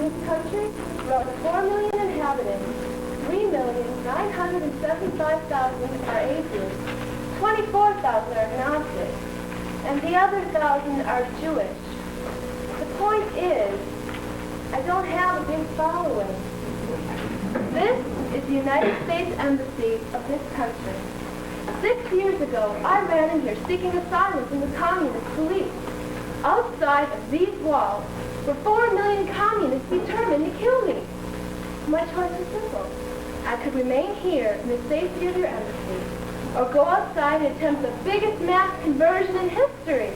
this country, about 4 million inhabitants, 3,975,000 are atheists, 24,000 are agnostic, and the other 1,000 are Jewish. The point is, I don't have a big following. This is the United States Embassy of this country. 6 years ago, I ran in here seeking asylum from the communist police. Outside of these walls were 4 million communists determined to kill me. My choice was simple. I could remain here in the safety of your embassy, or go outside and attempt the biggest mass conversion in history.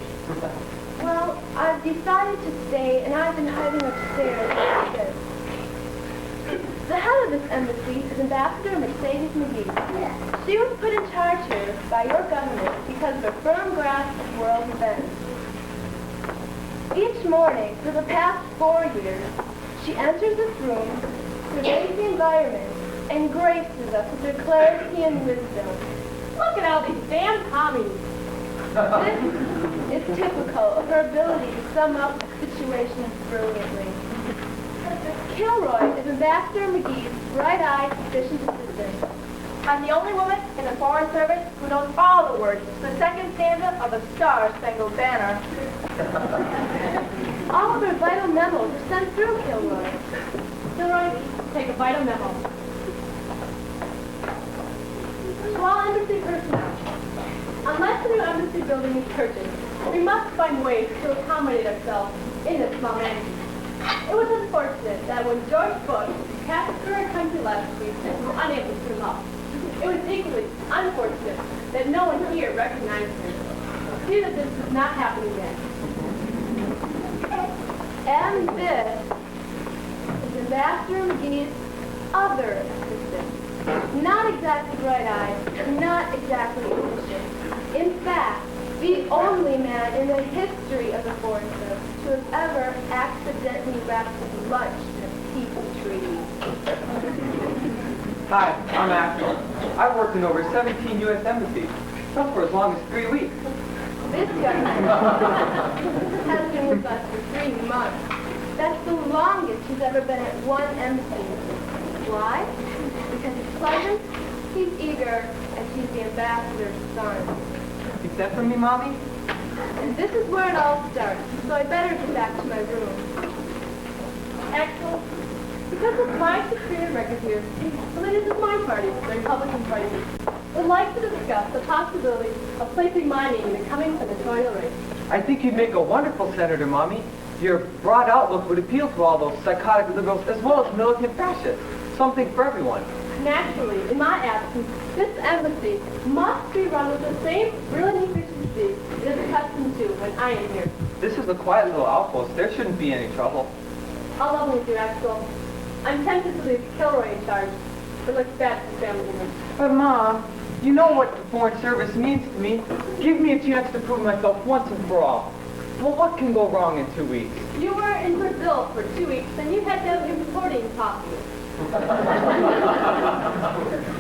Well, I've decided to stay, and I've been hiding upstairs like this. The head of this embassy is Ambassador Mercedes McGee. She was put in charge here by your government because of her firm grasp of world events. Each morning, for the past 4 years, she enters this room, surveys the environment, and graces us with her clarity and wisdom. Look at all these damn commies. This is typical of her ability to sum up situations brilliantly. Kilroy is Ambassador McGee's bright-eyed, efficient assistant. I'm the only woman in the Foreign Service who knows all the words to the second stanza of the Star-Spangled Banner. All of her vital memos are sent through Kilroy. Kilroy, take a vital memo. To all embassy personnel, unless the new embassy building is purchased, we must find ways to accommodate ourselves in this small mansion. It was unfortunate that when George Bush passed through our country last week and was unable to come up, it was equally unfortunate that no one here recognized him. See that this does not happen again. And this is Ambassador McGee's other assistant. Not exactly bright-eyed, not exactly efficient. In fact, the only man in the history of the Foreign Service to have ever accidentally wrapped his lunch in a peach tree. Hi, I'm Axel. I've worked in over 17 U.S. embassies, some for as long as 3 weeks. This young man has been with us for 3 months. That's the longest he's ever been at one embassy. Why? Because he's pleasant, he's eager, and he's the ambassador's son. You sent for me, Mommy? And this is where it all starts, so I better get back to my room. Axel, because of my superior record here, the leaders of my party, the Republican Party, would like to discuss the possibility of placing my name in the coming senatorial race. I think you'd make a wonderful senator, Mommy. Your broad outlook would appeal to all those psychotic liberals as well as militant fascists. Something for everyone. Naturally, in my absence, this embassy must be run with the same brilliant efficiency it is accustomed to when I am here. This is a quiet little outpost. There shouldn't be any trouble. I'll level with you, Axel. I'm tempted to leave Kilroy in charge, but looks bad for the family unit. But, Mom, you know what the Foreign Service means to me. Give me a chance to prove myself once and for all. Well, what can go wrong in 2 weeks? You were in Brazil for 2 weeks, and you had no importing coffee.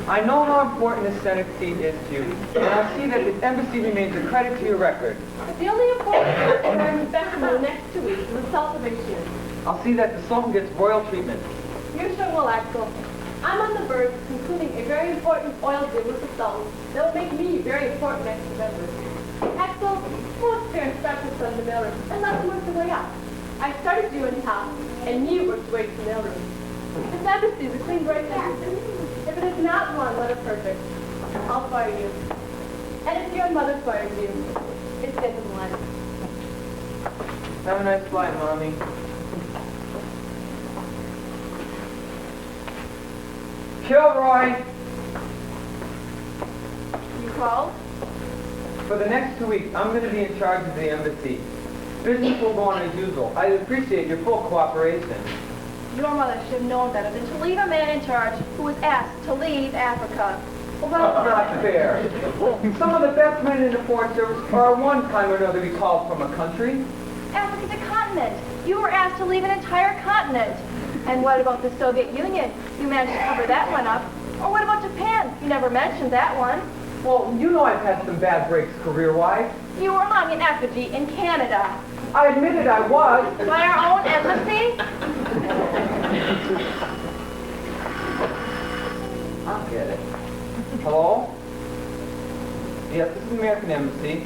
I know how important the Senate seat is to you, and I see that this embassy remains a credit to your record. The only important thing that I'm expecting in the next 2 weeks is the salt of Asia. I'll see that the Sultan gets royal treatment. You sure will, Axel. I'm on the verge of concluding a very important oil deal with the Sultan that will make me very important next November. Axel, most parents start their son in the mailroom and let them work their way up. I started you in top, and you worked your way to the mailroom. This embassy is a clean break back. If it is not one letter perfect, I'll fire you. And if your mother fires you, it's end of the line. Have a nice flight, Mommy. Kilroy! You called? For the next 2 weeks, I'm going to be in charge of the embassy. Business will go on as usual. I appreciate your full cooperation. Your mother should have known better than to leave a man in charge who was asked to leave Africa. Well, that's not fair. Some of the best men in the Foreign Service are one time or another recalled from a country. Africa's a continent. You were asked to leave an entire continent. And what about the Soviet Union? You managed to cover that one up. Or what about Japan? You never mentioned that one. Well, you know I've had some bad breaks career-wise. You were hung in effigy in Canada. I admitted I was. By our own embassy? Yes, this is the American Embassy.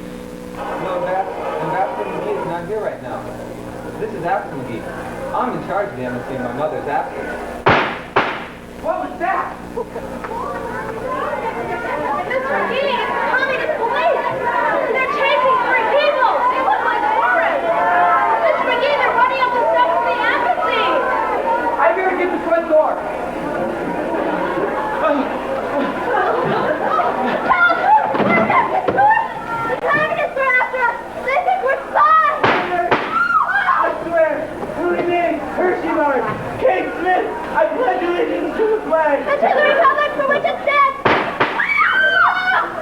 No, Ambassador McGee is not here right now. This is After McGee. I'm in charge of the embassy and my mother's absent. What was that? Mr. McGee, it's the communist police! They're chasing three people! They look like tourists! Mr. McGee, they're running up the steps of the embassy! I better get the front door. The communists are after us! They think we're spies! I swear, truly named Hershey Mark, Kate Smith, I pledge allegiance to the flag. And to the republic for which it stands!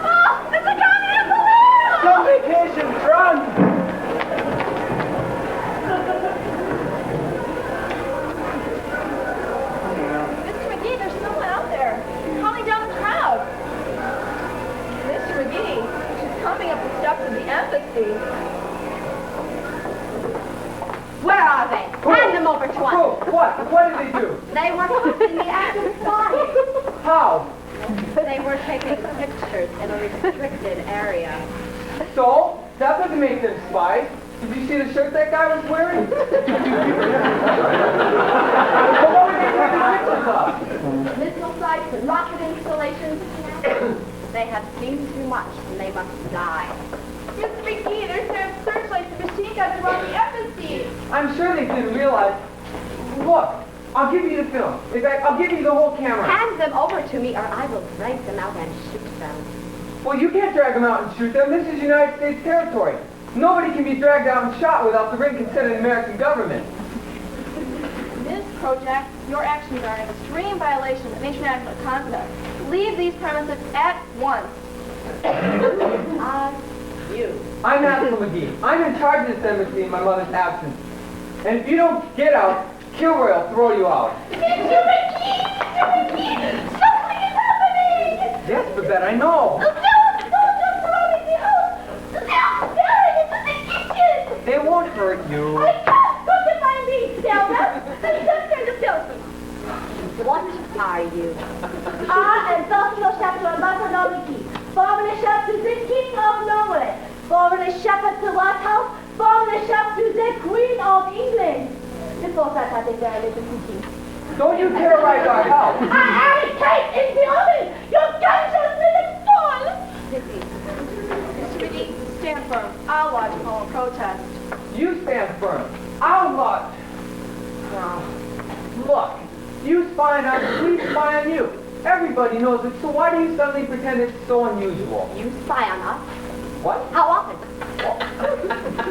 Oh, it's the communist police! Some vacation, run! Mr. McGee, there's someone out there calling down the crowd. Mr. McGee, she's coming up the steps of the embassy. Where are they? Hand them over to us! Oh, what? What did they do? They were caught in the act of spying. How? They were taking pictures in a restricted area. So? That doesn't make them spies. Did you see the shirt that guy was wearing? Well, what were they taking pictures of? Missile sites and rocket installations. They have seen too much and they must die. Mr. McGee, there's no searchlights and machine guns around the embassy. I'm sure they didn't realize. Look, I'll give you the film. In fact, I'll give you the whole camera. Hand them over to me or I will drag them out and shoot them. Well, you can't drag them out and shoot them. This is United States territory. Nobody can be dragged out and shot without the written consent of the American government. This project, your actions are an extreme violation of international conduct. Leave these premises at once. You. I'm Haskell McGee. I'm in charge of this embassy in my mother's absence. And if you don't get out, Kilroy will throw you out. Mr. McGee! Mr. McGee! Something is happening! Yes, Babette, I know. The soldiers are surrounding the house! They're staring into the kitchen! They won't hurt you. I can't! Don't define me, Selma! Just turn the film. What are you? I am Dr. Chapter Ambassador McGee. Former chef to the King of Norway. Former chef to the White House. Former chef to the Queen of England. Before that, I think there are little cookies. Don't you terrorize our house. I am Kate in the oven! Your guns have been stolen! Mr. McGee, stand firm. I'll lodge a formal protest. You stand firm. I'll lodge. Look, you spy on us, we spy on you. Everybody knows it, so why do you suddenly pretend it's so unusual? You spy on us? What? How often?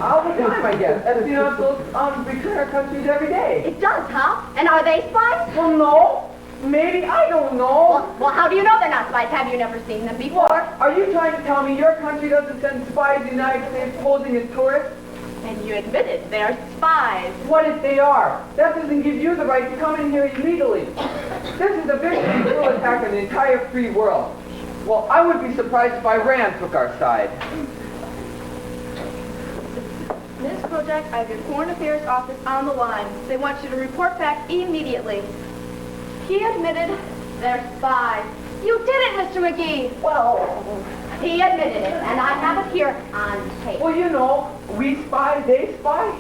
All the time, I guess. Espionage between our countries every day. It does, huh? And are they spies? Well, no. Maybe. I don't know. Well, how do you know they're not spies? Have you never seen them before? What? Are you trying to tell me your country doesn't send spies to the United States posing as tourists? And you admitted they're spies. What if they are? That doesn't give you the right to come in here illegally. This is a very brutal attack on the entire free world. Well, I would be surprised if Iran took our side. This project, I have your Foreign Affairs office on the line. They want you to report back immediately. He admitted they're spies. You did it, Mr. McGee. Well, he admitted it, and I have it here on tape. Well, you know, we spy, they spy.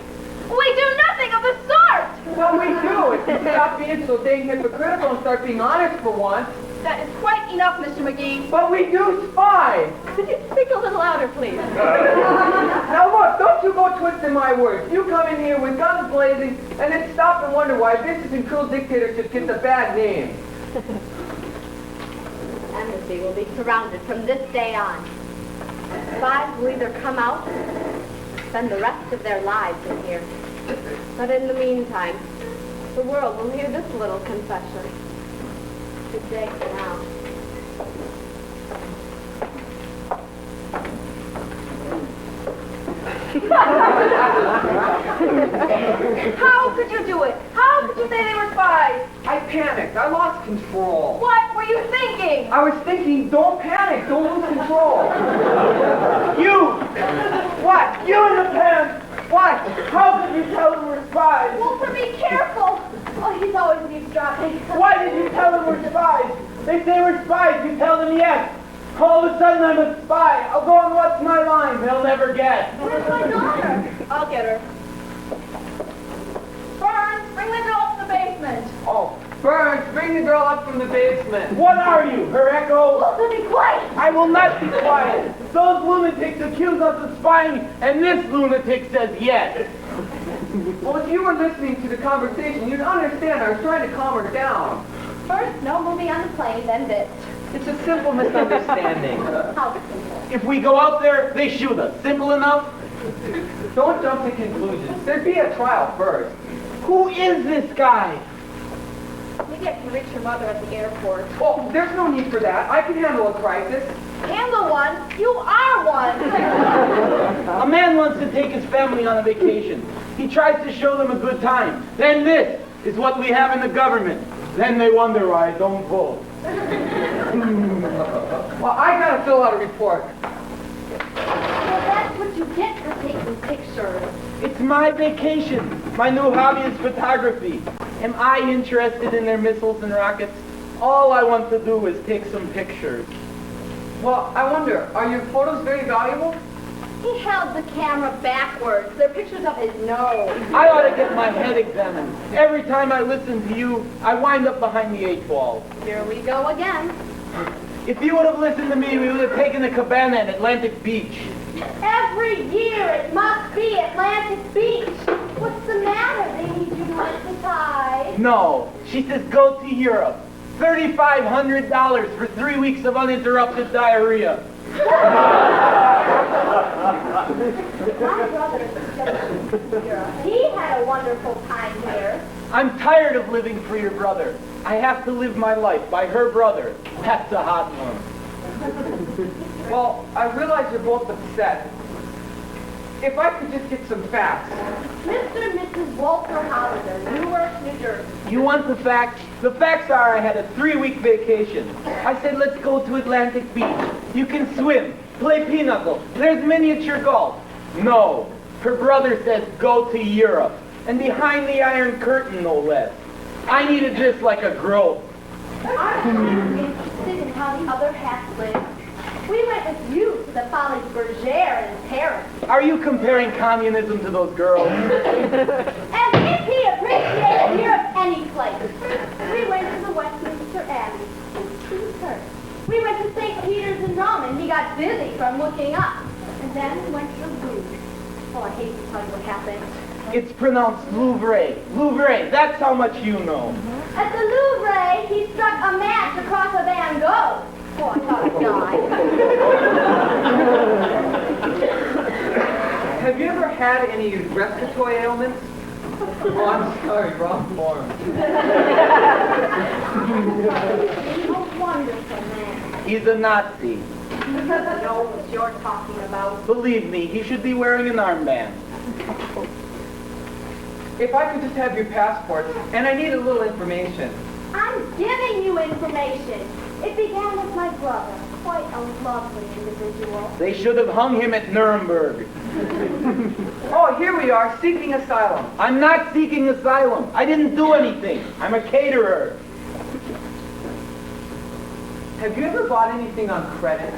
We do nothing of the sort! Well, we do. If you stop being so dang hypocritical and start being honest for once. That is quite enough, Mr. McGee. But we do spy. Could you speak a little louder, please? Now look, don't you go twisting my words. You come in here with guns blazing and then stop and wonder why vicious and cruel dictatorship gets a bad name. The embassy will be surrounded from this day on. Spies will either come out or spend the rest of their lives in here. But in the meantime, the world will hear this little confession. Good day for now. How could you do it? How could you say they were spies? I panicked. I lost control. What were you thinking? I was thinking, don't panic. Don't lose control. You! What? You in the pants! What? How could you tell them we're spies? Walter, be careful. Oh, he's always eavesdropping. Why did you tell them we're spies? They say we're spies, you tell them yes. All of a sudden I'm a spy. I'll go on What's My Line. They'll never guess. Where's my daughter? I'll get her. Burns, bring the girl up to the basement. Oh, Burns, bring the girl up from the basement. What are you, her echo? Listen, be quiet. I will not be quiet. Those lunatics accuse us of spying, and this lunatic says yes. Well, if you were listening to the conversation, you'd understand I was trying to calm her down. First, no movie on the plane, then this. It's a simple misunderstanding. How simple. If we go out there, they shoot us. Simple enough? Don't jump to conclusions. There'd be a trial first. Who is this guy? You get to reach your mother at the airport. Oh, there's no need for that. I can handle a crisis. Handle one. You are one. A man wants to take his family on a vacation. He tries to show them a good time. Then this is what we have in the government. Then they wonder why I don't vote. Well, I gotta fill out a report. Well, that's what you get for taking pictures. It's my vacation. My new hobby is photography. Am I interested in their missiles and rockets? All I want to do is take some pictures. Well, I wonder, are your photos very valuable? He held the camera backwards. They're pictures of his nose. I ought to get my head examined. Every time I listen to you, I wind up behind the 8 ball. Here we go again. If you would have listened to me, we would have taken a cabana at Atlantic Beach. Every year it must be Atlantic Beach. What's the matter? They need you to exercise. No, she says go to Europe. $3,500 for 3 weeks of uninterrupted diarrhea. My brother is just here. He had a wonderful time here. I'm tired of living for your brother. I have to live my life by her brother. That's a hot one. Well, I realize you're both upset. If I could just get some facts. Mr. and Mrs. Walter Hollander, Newark, New Jersey. You want the facts? The facts are I had a 3-week vacation. I said, let's go to Atlantic Beach. You can swim, play pinochle. There's miniature golf. No. Her brother says, go to Europe. And behind the Iron Curtain, no less. I need it just like a grove. Aren't you interested in how the other half lives? We went with you to the Folies Bergère in Paris. Are you comparing communism to those girls? As if he appreciated Europe any place. We went to the Westminster Abbey. We went to St. Peter's in Rome, and he got dizzy from looking up. And then we went to the Louvre. Oh, I hate to tell you what happened. It's pronounced Louvre. Louvre, that's how much you know. At the Louvre, he struck a match across a Van Gogh. Oh, I thought I died. Have you ever had any respiratory ailments? Oh, I'm sorry, wrong form. He's a wonderful man. He's a Nazi. You know what you're talking about. Believe me, he should be wearing an armband. If I could just have your passports, and I need a little information. I'm giving you information. It began with my brother, quite a lovely individual. They should have hung him at Nuremberg. Oh, here we are, seeking asylum. I'm not seeking asylum. I didn't do anything. I'm a caterer. Have you ever bought anything on credit?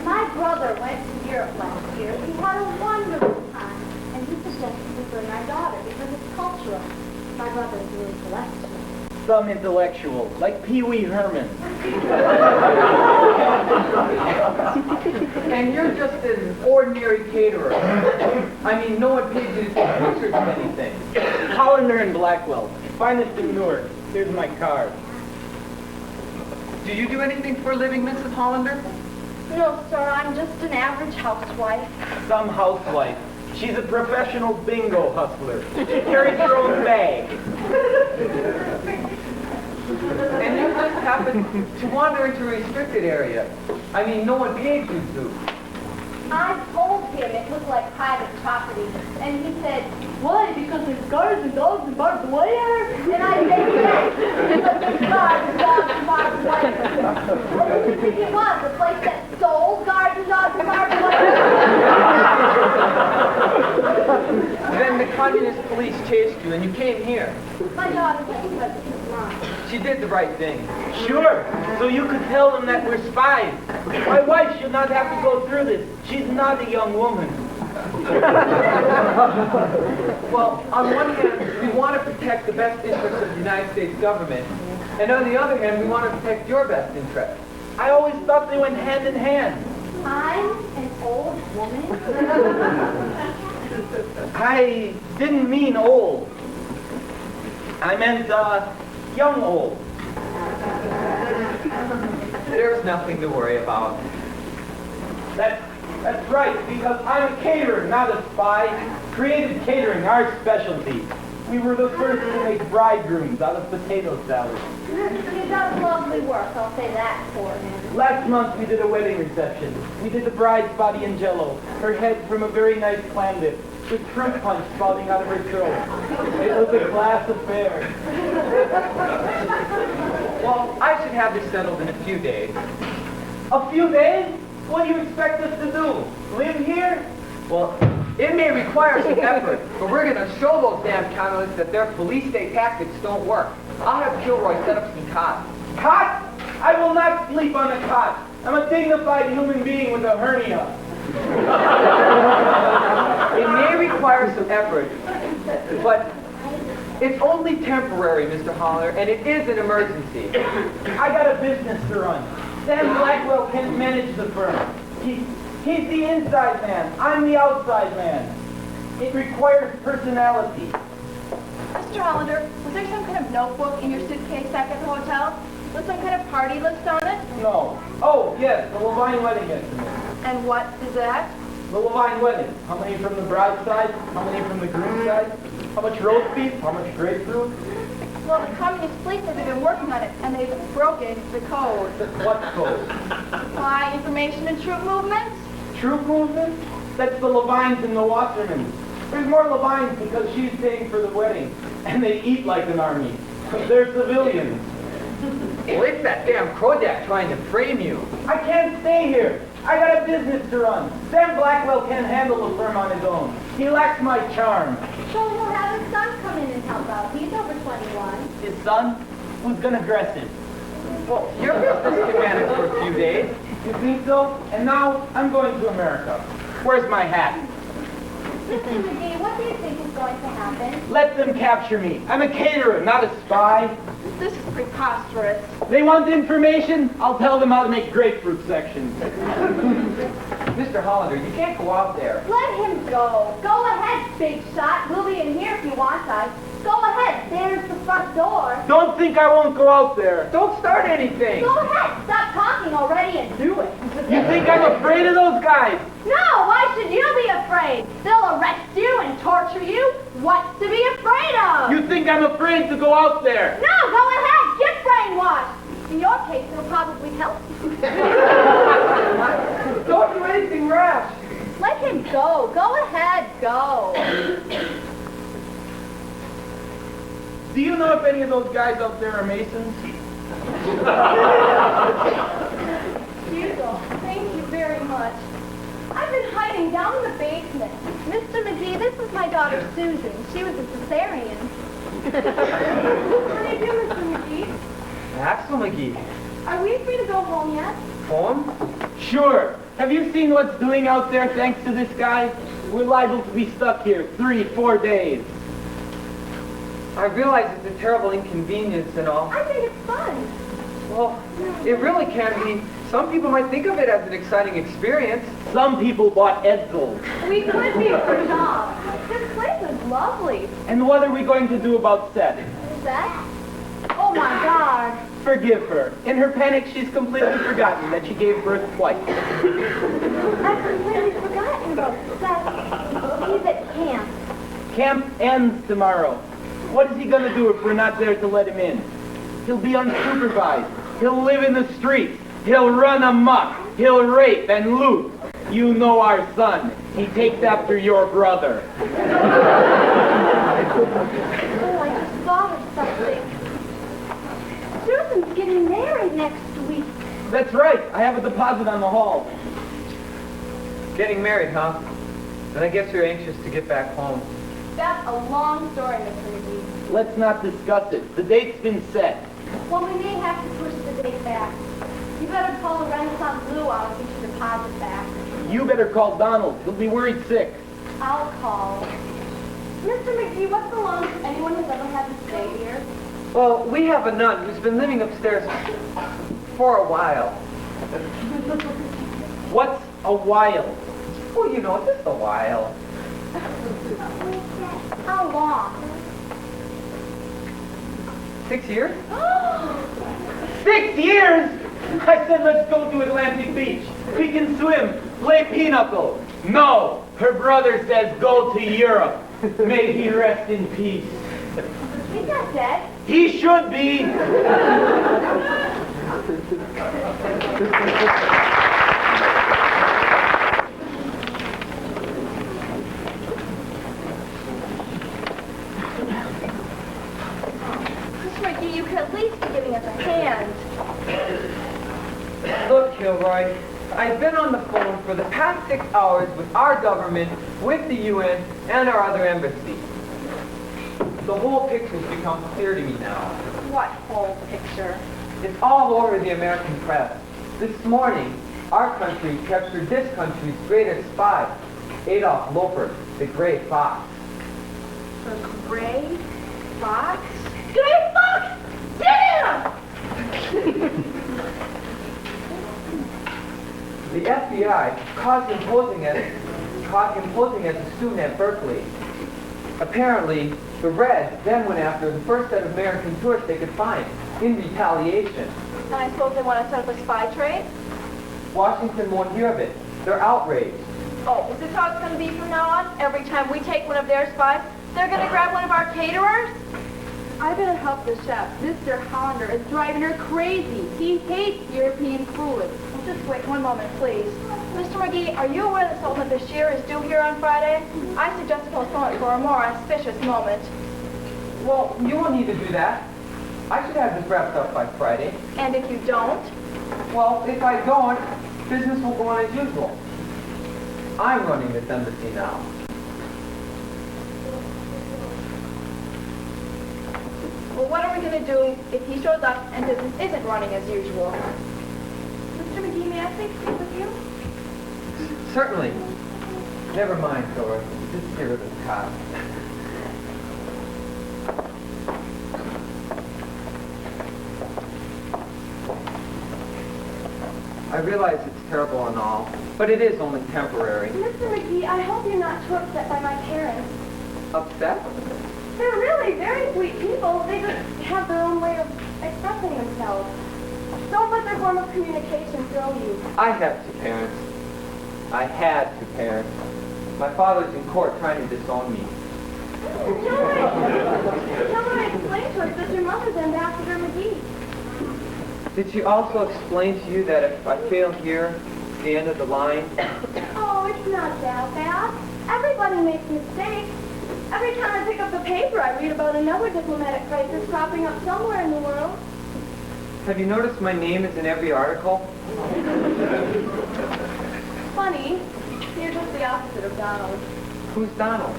My brother went to Europe last year. He had a wonderful time, and he suggested we bring our daughter because it's cultural. My brother's really intellectual. Some intellectual, like Pee Wee Herman. And you're just an ordinary caterer. I mean, no one paid you to take pictures of anything. Hollander and Blackwell. Finest in Newark. Here's my card. Do you do anything for a living, Mrs. Hollander? No, sir, I'm just an average housewife. Some housewife. She's a professional bingo hustler. She carries her own bag. And you just happen to wander into a restricted area. I mean, no one paid you to. I told him it looked like private property, and he said, why? Because there's guards and dogs and barbed wire? And I said, yes, because there's guards and dogs and barbed wire. What did you think it was, a place that sold guards and dogs and barbed wire? Then the communist police chased you and you came here. My daughter went because of his mom. She did the right thing. Sure, so you could tell them that we're spies. My wife should not have to go through this. She's not a young woman. Well, on one hand, we want to protect the best interests of the United States government, and on the other hand, we want to protect your best interests. I always thought they went hand in hand. I'm an old woman. I didn't mean old. I meant, young old. There's nothing to worry about. That's right, because I'm a caterer, not a spy. Creative catering, our specialty. We were the first to make bridegrooms out of potato salad. He does lovely work, I'll say that for him. Last month we did a wedding reception. We did the bride's body in jello, her head from a very nice clam dip, with fruit punch spouting out of her throat. It was a class affair. Well, I should have this settled in a few days. A few days? What do you expect us to do? Live here? Well, it may require some effort, but we're going to show those damn communists that their police state tactics don't work. I'll have Kilroy set up some cots. Cot? I will not sleep on a cot. I'm a dignified human being with a hernia. It may require some effort, but it's only temporary, Mr. Holler, and it is an emergency. I got a business to run. Sam Blackwell can manage the firm. He's the inside man. I'm the outside man. It requires personality. Mr. Hollander, was there some kind of notebook in your suitcase back at the hotel? With some kind of party list on it? No. Oh, yes, the Levine wedding estimate. And what is that? The Levine wedding. How many from the bride's side? How many from the groom's side? How much roast beef? How much grapefruit? Well, the communist police have been working on it, and they've broken the code. What code? Why, information and troop movements? Troop movement? That's the Levines and the Wassermans. There's more Levines because she's paying for the wedding. And they eat like an army. They're civilians. Well, it's that damn Kodak trying to frame you. I can't stay here. I got a business to run. Sam Blackwell can't handle the firm on his own. He lacks my charm. So he'll have his son come in and help out. He's over 21. His son? Who's gonna dress him? Well, your business can manage for a few days. You think so? And now I'm going to America. Where's my hat? Mr. McGee, what do you think is going to happen? Let them capture me. I'm a caterer, not a spy. This is preposterous. They want information? I'll tell them how to make grapefruit sections. Mr. Hollander, you can't go out there. Let him go. Go ahead, big shot. We'll be in here if you want us. Go ahead. There's the front door. Don't think I won't go out there. Don't start anything. Go ahead. Stop talking already and do it. You think I'm afraid of those guys? No, why should you be afraid? They'll arrest you and torture you. What's to be afraid of? You think I'm afraid to go out there? No, go ahead. Get brainwashed. In your case, it'll probably help you. Don't do anything rash. Let him go. Go ahead. Go. Do you know if any of those guys out there are Masons? Hugo, thank you very much. I've been hiding down in the basement. Mr. McGee, this is my daughter Susan. She was a cesarean. How do you do, Mr. McGee? Axel McGee. Are we free to go home yet? Home? Sure. Have you seen what's doing out there thanks to this guy? We're liable to be stuck here 3-4 days. I realize it's a terrible inconvenience and all. I think it's fun. Well, it really can be. Some people might think of it as an exciting experience. Some people bought Edsel. We could be for Tom. This place is lovely. And what are we going to do about Seth? Seth? Oh my God. Forgive her. In her panic, she's completely forgotten that she gave birth twice. I've completely forgotten about Seth. He's at camp. Camp ends tomorrow. What is he going to do if we're not there to let him in? He'll be unsupervised. He'll live in the streets. He'll run amok. He'll rape and loot. You know our son. He takes after your brother. Oh, I just thought of something. Susan's getting married next week. That's right. I have a deposit on the hall. Getting married, huh? Then I guess you're anxious to get back home. That's a long story, Mr. McGee. Let's not discuss it. The date's been set. Well, we may have to push the date back. You better call the Renaissance Blue out and get your deposit back. You better call Donald. He'll be worried sick. I'll call. Mr. McGee, what's the longest anyone has ever had to stay here? Well, we have a nun who's been living upstairs for a while. What's a while? Well, you know, just a while. How long? 6 years? 6 years? I said let's go to Atlantic Beach. We can swim, play pinochle. No, her brother says go to Europe. May he rest in peace. He's not dead. He should be. Mr. McGee, you could at least be giving us a hand. Look, Kilroy, I've been on the phone for the past 6 hours with our government, with the UN, and our other embassies. The whole picture's become clear to me now. What whole picture? It's all over the American press. This morning, our country captured this country's greatest spy, Adolf Loper, the Gray Fox. The Gray Fox? Gray Fox! Get him! The FBI caught him posing as a student at Berkeley. Apparently, the Reds then went after the first set of American tourists they could find, in retaliation. And I suppose they want to set up a spy trade? Washington won't hear of it. They're outraged. Oh, is this how it's going to be from now on? Every time we take one of their spies, they're going to grab one of our caterers? I better help the chef. Mr. Hollander is driving her crazy. He hates European food. Just wait one moment, please. Mr. McGee, are you aware that Sultan Bashir is due here on Friday? I suggest to postpone it for a more auspicious moment. Well, you won't need to do that. I should have this wrapped up by Friday. And if you don't? Well, if I don't, business will go on as usual. I'm running this embassy now. Well, what are we going to do if he shows up and business isn't running as usual? Mr. McGee, may I speak with you? Certainly. Never mind, Doris. Just get rid of the cop. I realize it's terrible and all, but it is only temporary. Mr. McGee, I hope you're not too upset by my parents. Upset? They're really very sweet people. They just have their own way of expressing themselves. Don't let their form of communication throw you. I have two parents. I had two parents. My father's in court trying to disown me. Tell her I explained to us that your mother's Ambassador McGee. Did she also explain to you that if I fail here, it's the end of the line? Oh, it's not that bad. Everybody makes mistakes. Every time I pick up the paper, I read about another diplomatic crisis cropping up somewhere in the world. Have you noticed my name is in every article? Funny, you're just the opposite of Donald. Who's Donald?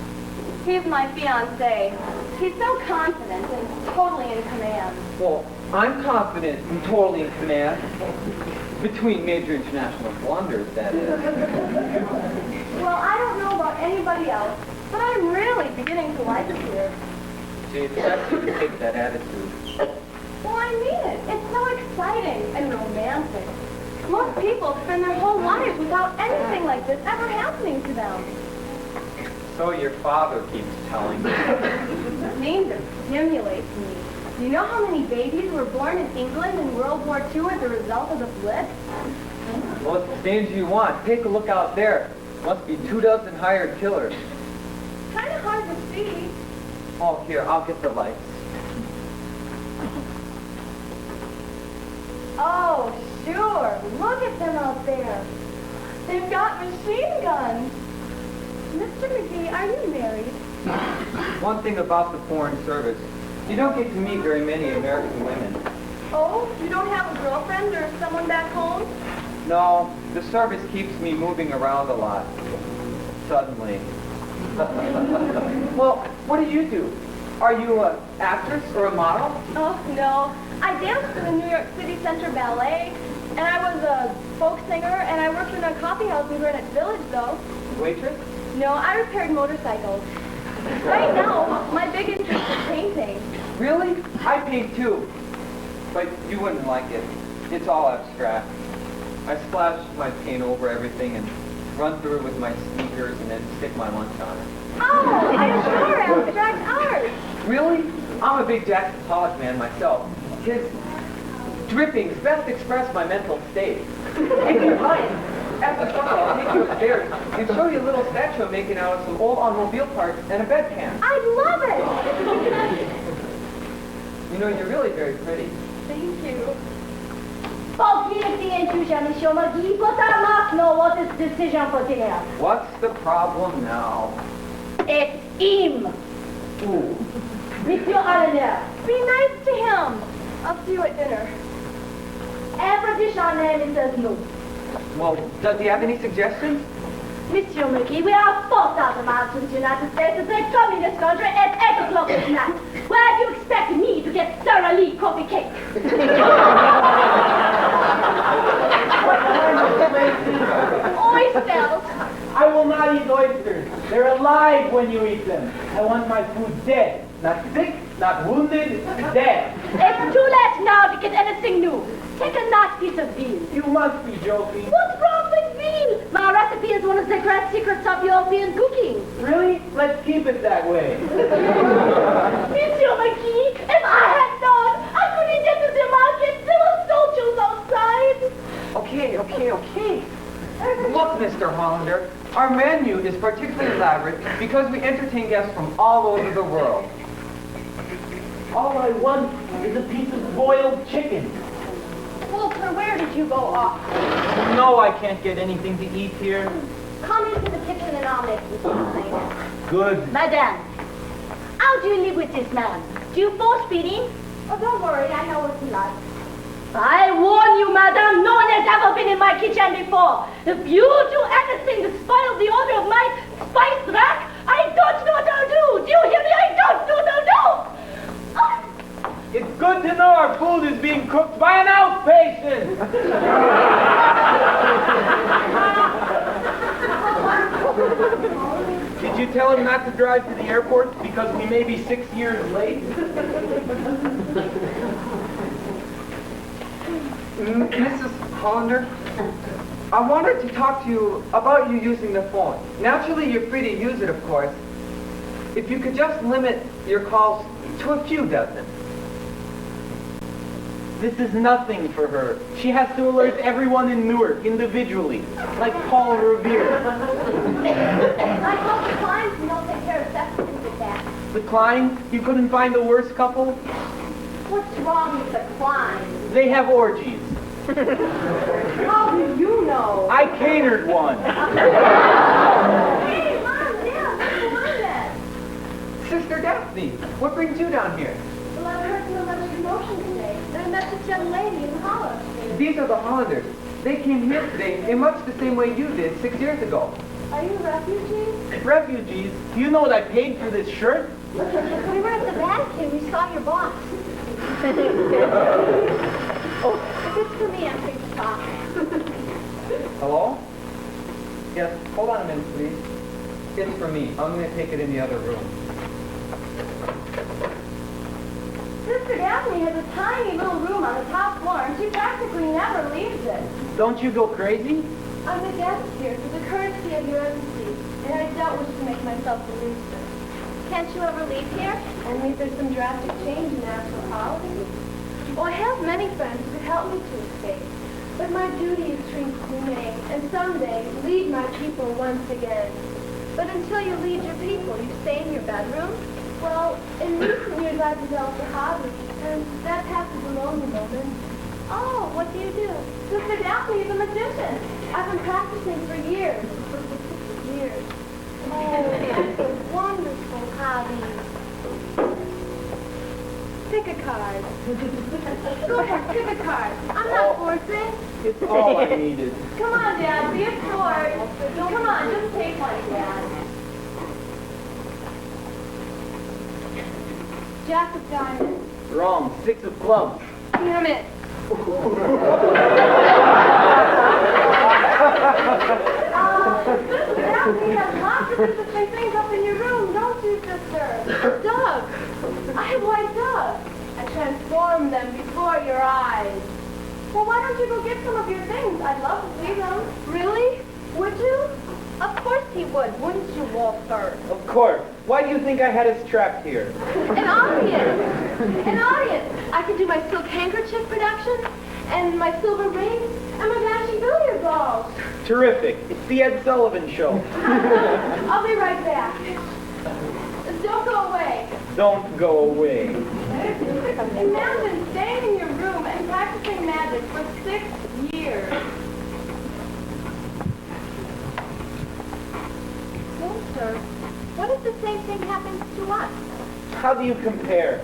He's my fiancé. He's so confident and totally in command. Well, I'm confident and totally in command. Between major international blunders, that is. Well, I don't know about anybody else, but I'm really beginning to like it here. She expects you to take that attitude. Well, I mean it. It's so exciting and romantic. Most people spend their whole lives without anything like this ever happening to them. So your father keeps telling me. It seems to stimulate me. Do you know how many babies were born in England in World War II as a result of the Blitz? Well, it's the danger you want. Take a look out there. Must be 24 hired killers. Kind of hard to see. Oh, here, I'll get the lights. Oh, sure. Look at them out there. They've got machine guns. Mr. McGee, are you married? One thing about the Foreign Service, you don't get to meet very many American women. Oh, you don't have a girlfriend or someone back home? No, the service keeps me moving around a lot. Suddenly. Well, what do? Are you an actress or a model? Oh, no. I danced in the New York City Center Ballet, and I was a folk singer, and I worked in a coffee house in Greenwich Village, though. Waitress? No, I repaired motorcycles. Right now, my big interest is painting. Really? I paint too. But you wouldn't like it. It's all abstract. I splash my paint over everything and run through it with my sneakers and then stick my lunch on it. Oh, I'm sure abstract art. Really? I'm a big Jackson Pollock man myself. His drippings best express my mental state. If you'd like, after supper I'll take you upstairs and show you a little statue I'm making out of some old automobile parts and a bedpan. I'd love it. You know, you're really very pretty. Thank you. Monsieur McGee, but I must know what is the decision for dinner. What's the problem now? It's him. Ooh. Monsieur Allender. Be nice to him. I'll see you at dinner. Every dish on name is says no. Well, does he have any suggestions? Monsieur McGee, we are 4,000 miles from the United States. It's a communist country at 8 o'clock at night. Where do you expect me to get Sarah Lee coffee cake? Oysters. I will not eat oysters. They're alive when you eat them. I want my food dead. Not sick, not wounded, dead. It's too late now to get anything new. Take a nice piece of veal. You must be joking. What's wrong with veal? My recipe is one of the great secrets of European cooking. Really? Let's keep it that way. Monsieur McGee, if I had known, I couldn't get to the market. There were soldiers outside. Okay. Look, Mr. Hollander, our menu is particularly elaborate because we entertain guests from all over the world. All I want is a piece of boiled chicken. Walter, where did you go off? No, I can't get anything to eat here. Come into the kitchen and I'll make you something. Good. Madame, how do you live with this man? Do you force feed him? Oh, don't worry. I know what he likes. I warn you, madame, no one has ever been in my kitchen before. If you do anything to spoil the order of my spice rack, I don't know what I'll do. Do you hear me? I don't know. It's good to know our food is being cooked by an outpatient. Did you tell him not to drive to the airport because we may be 6 years late? Mrs. Hollander, I wanted to talk to you about you using the phone. Naturally, you're free to use it, of course. If you could just limit your calls to a few dozen. This is nothing for her. She has to alert everyone in Newark individually, like Paul Revere. I hope the clients will take care of sepsis with that. The Klein? You couldn't find a worse couple? What's wrong with the clients? They have orgies. How do you know? I catered one. Hey, Mom, Dad, what's on that? Sister Daphne, what brings you down here? Well, I've heard from another promotion today. And I met this young lady in the hollow. These are the Hollanders. They came here today in much the same way you did 6 years ago. Are you refugees? Refugees? Do you know what I paid for this shirt? We were at the Vatican. We saw your box. Oh, if it's for me, I'm free to talk. Hello? Yes, hold on a minute, please. It's for me. I'm going to take it in the other room. Sister Daphne has a tiny little room on the top floor, and she practically never leaves it. Don't you go crazy? I'm a guest here for the courtesy of your embassy, and I don't wish to make myself a nuisance. Can't you ever leave here? Only if there's some drastic change in national policy. Well, I have many friends who could help me to escape, but my duty is to remain, and someday lead my people once again. But until you lead your people, you stay in your bedroom? Well, in recent years I've developed a hobby, and that passes a lonely moment. Oh, what do you do? Sister Daphne is a magician. I've been practicing for years. Years. Oh, that's a wonderful hobby. Pick a card. Go ahead, pick a card. I'm not forcing. It's all I needed. Come on, Dad, be a sport. Come on, just take one, Dad. Jack of diamonds. Wrong. 6 of clubs. Damn it. Now we have lots of interesting things up in your room, don't you, sister? Doves. I have white doves. I transform them before your eyes. Well, why don't you go get some of your things? I'd love to see them. Really? Would you? Of course he would, wouldn't you, Walter? Of course. Why do you think I had us trapped here? An audience! An audience! I could do my silk handkerchief production, and my silver rings, and my dashing billiard balls. Terrific. It's the Ed Sullivan Show. I'll be right back. Don't go away. Don't go away. Imagine staying in your room and practicing magic for 6 years. Walter, what if the same thing happens to us? How do you compare?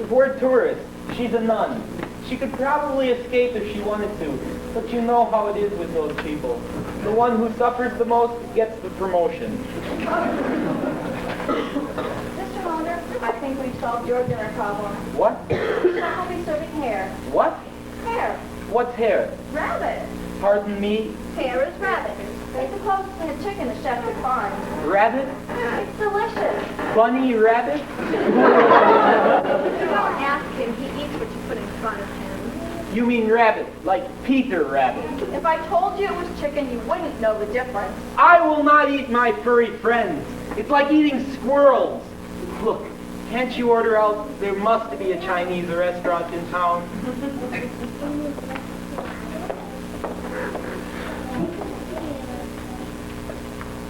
We're tourists. She's a nun. She could probably escape if she wanted to, but you know how it is with those people. The one who suffers the most gets the promotion. Mr. Hollander, I think we've solved your dinner problem. What? I'll be serving hare. What? Hare. What's hair? Rabbit. Pardon me? Hare is rabbit. It's the closest thing to chicken the chef could find. Rabbit? It's delicious. Bunny rabbit? Don't ask him. He eats what you put in front of him. You mean rabbit, like Peter Rabbit. If I told you it was chicken, you wouldn't know the difference. I will not eat my furry friends. It's like eating squirrels. Look, can't you order out? There must be a Chinese restaurant in town.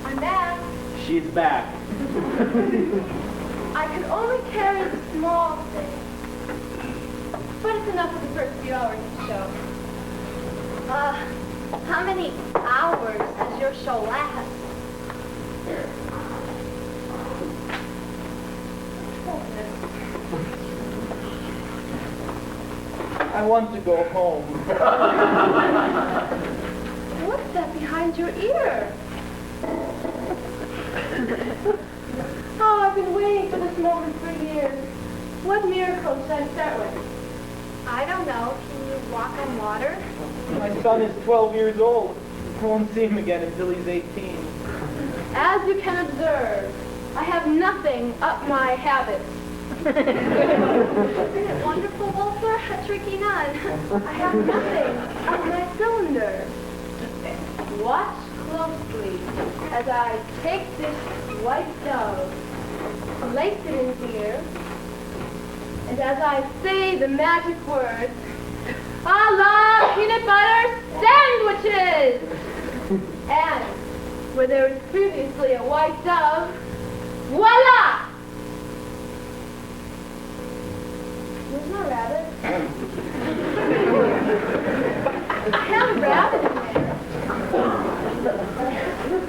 I'm back. She's back. I could only carry the small things. But it's enough for the first few hours of the show. How many hours does your show last? I want to go home. What's that behind your ear? Oh, I've been waiting for this moment for years. What miracle should I start with? I don't know. Can you walk on water? My son is 12 years old. I won't see him again until he's 18. As you can observe, I have nothing up my habits. Isn't it wonderful, Walter? A tricky nun. I have nothing up my cylinder. Watch closely as I take this white dove, place it in here, and as I say the magic words, I love peanut butter sandwiches! And where there was previously a white dove, voila! Where's my rabbit? I have a rabbit in there.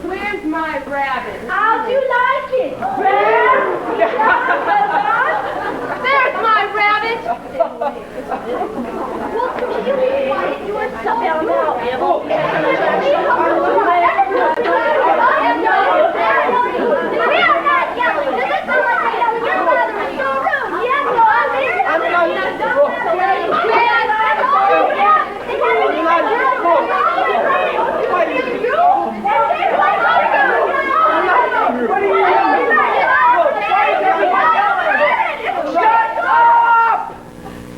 Where's my rabbit? How'd you like it? Well, There's my rabbit! well, can you be quiet? You are so We are not yelling. Does it sound like yelling? Your mother is so rude. Yes, no, I'm here. Shut up!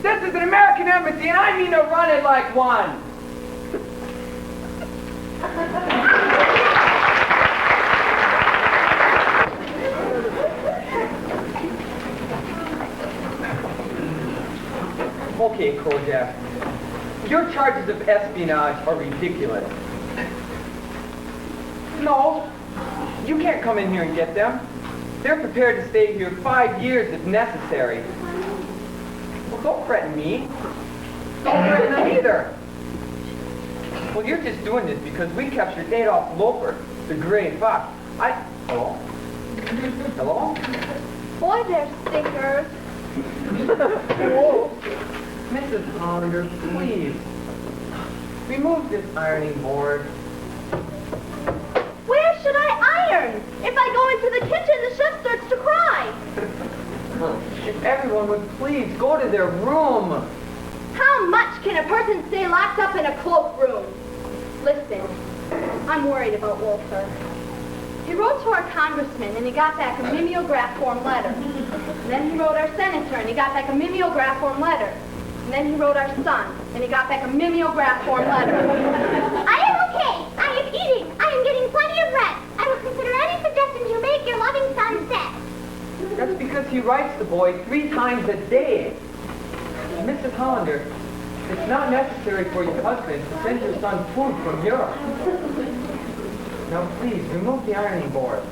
This is an American embassy, and I mean to run it like one. Okay, Kojak. Your charges of espionage are ridiculous. No, you can't come in here and get them. They're prepared to stay here 5 years if necessary. Well, don't threaten me. Don't threaten them either. Well, you're just doing this because we captured Adolf Loper, the gray fox. Hello? Hello? Boy, they're stinkers. Mrs. Hollander, please. Remove this ironing board. Where should I iron? If I go into the kitchen, the chef starts to cry. If everyone would please go to their room. How much can a person stay locked up in a cloakroom? Listen, I'm worried about Walter. He wrote to our congressman and he got back a mimeograph form letter. And then he wrote our senator and he got back a mimeograph form letter. And then he wrote our son and he got back a mimeograph form letter. I am okay. I am eating. I am getting plenty of rest. I will consider any suggestions you make your loving son's death. That's because he writes the boy 3 times a day. Mrs. Hollander, it's not necessary for your husband to send your son food from Europe. Now please, remove the ironing board.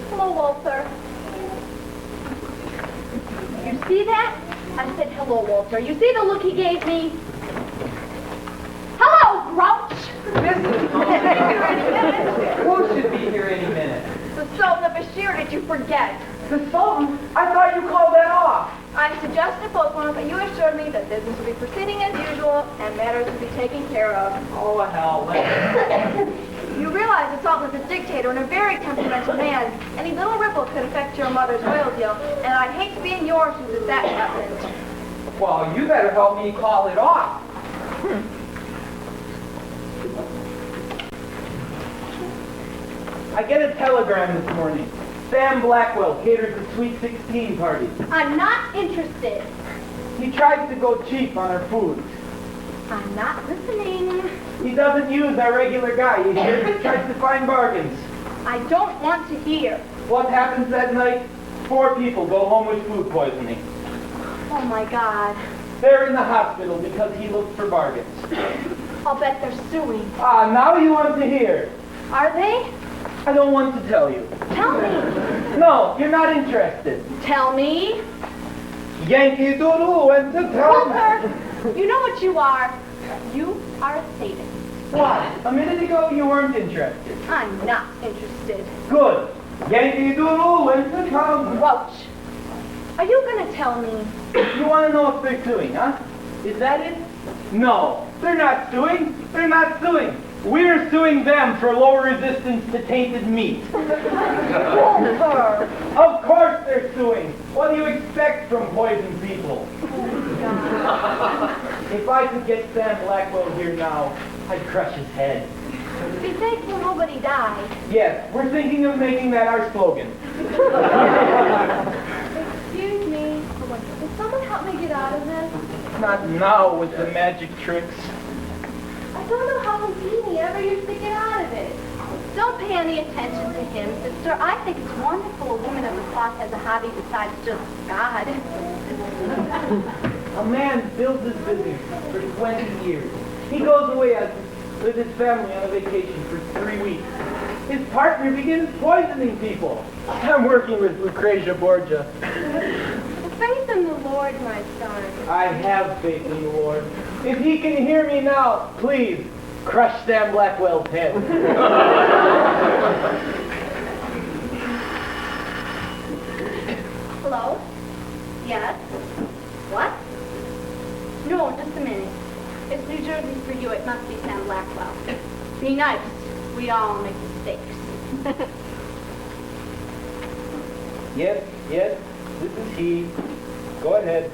Hello, Walter. You see that? I said hello, Walter. You see the look he gave me? Hello, Grouch. Mrs. Hollander, who should be here any minute? The Sultan of Bashir, did you forget? The Sultan? I thought you called that off. I suggested a postponement, but you assured me that business would be proceeding as usual and matters would be taken care of. Oh, hell, You realize the Sultan is a dictator and a very temperamental man. Any little ripple could affect your mother's oil deal, and I'd hate to be in your shoes if that happened. well, you better help me call it off. I get a telegram this morning. Sam Blackwell caters a Sweet 16 party. I'm not interested. He tries to go cheap on our food. I'm not listening. He doesn't use our regular guy. He just tries to find bargains. I don't want to hear. What happens that night? 4 people go home with food poisoning. Oh, my God. They're in the hospital because he looked for bargains. I'll bet they're suing. Ah, now you want to hear. Are they? I don't want to tell you. Tell me. No, you're not interested. Tell me. Yankee Doodle went to town. Walter, you know what you are. You are a sadist. What? A minute ago you weren't interested. I'm not interested. Good. Yankee Doodle went to town. Roach, are you going to tell me? You want to know if they're suing, huh? Is that it? No, they're not suing. They're not suing. We're suing them for low resistance to tainted meat. Walter. Of course they're suing. What do you expect from poisoned people? If I could get Sam Blackwell here now, I'd crush his head. Be thankful nobody died. Yes, we're thinking of making that our slogan. Excuse me. Will someone help me get out of this? Not now with the magic tricks. I don't know how Houdini ever used to get out of it. Don't pay any attention to him, sister. I think it's wonderful a woman of the cloth has a hobby besides just God. A man builds his business for 20 years. He goes away with his family on a vacation for 3 weeks. His partner begins poisoning people. I'm working with Lucretia Borgia. Faith in the Lord, my son. I have faith in the Lord. If he can hear me now, please, crush Sam Blackwell's head. Hello? Yes? What? No, just a minute. It's New Jersey for you. It must be Sam Blackwell. Be nice. We all make mistakes. Yes, this is he. Go ahead.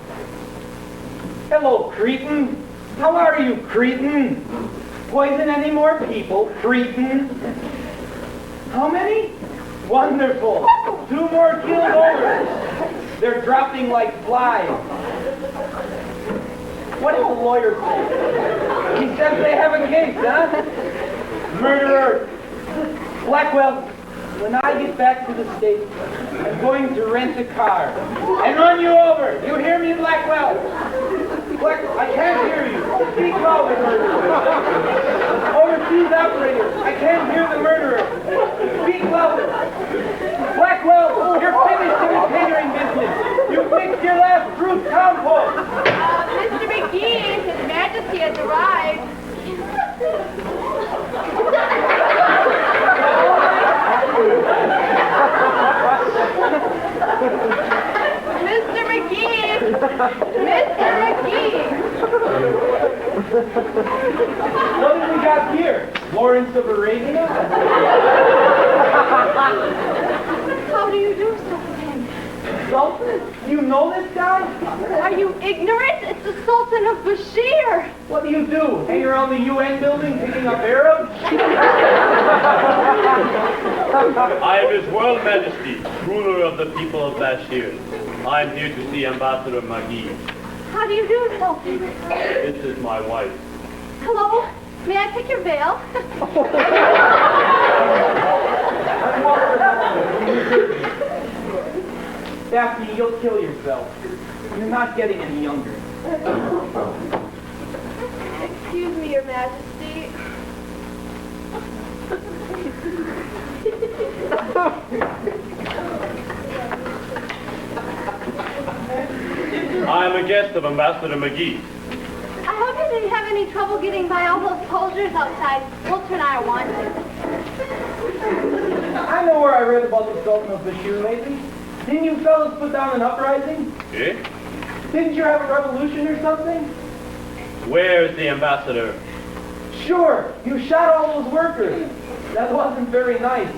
Hello, cretin. How are you, cretin? Poison any more people, cretin? How many? Wonderful. 2 more killed over. They're dropping like flies. What did the lawyer say? He says they have a case, huh? Murderer. Blackwell, when I get back to the States, I'm going to rent a car and run you over. You hear me, Blackwell? Blackwell, I can't hear you. Speak louder, murderer. Overseas operator, I can't hear the murderer. Speak louder. Blackwell, you're finished in the catering business. You fixed your last fruit compost. Mr. McGee, His Majesty has arrived. Mr. McGee! Mr. McGee! What have we got here? Lawrence of Arabia? do you do something? Sultan? You know this guy? Are you ignorant? It's the Sultan of Bashir. What do? Hang around the UN building picking up Arabs? I am His Royal Majesty, ruler of the people of Bashir. I am here to see Ambassador Magee. How do you do, Sultan? This is my wife. Hello? May I pick your veil? Daphne, you'll kill yourself. You're not getting any younger. Excuse me, Your Majesty. I am a guest of Ambassador Magee. I hope you didn't have any trouble getting by all those soldiers outside. Walter and I are wanted. I know where I read about the Sultan of Bashir lately. Didn't you fellas put down an uprising? Eh? Didn't you have a revolution or something? Where's the ambassador? Sure, you shot all those workers. That wasn't very nice.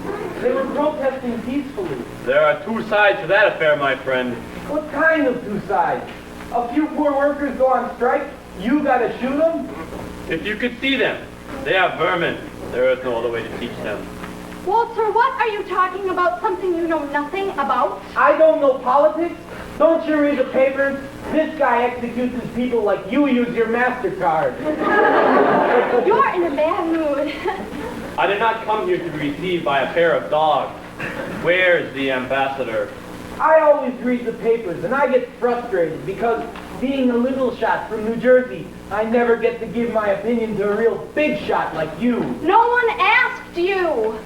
They were protesting peacefully. There are two sides to that affair, my friend. What kind of two sides? A few poor workers go on strike, you gotta shoot them? If you could see them, they are vermin. There is no other way to teach them. Walter, what are you talking about? Something you know nothing about? I don't know politics. Don't you read the papers? This guy executes his people like you use your MasterCard. You're in a bad mood. I did not come here to be received by a pair of dogs. Where's the ambassador? I always read the papers, and I get frustrated because, being a little shot from New Jersey, I never get to give my opinion to a real big shot like you. No one asked you.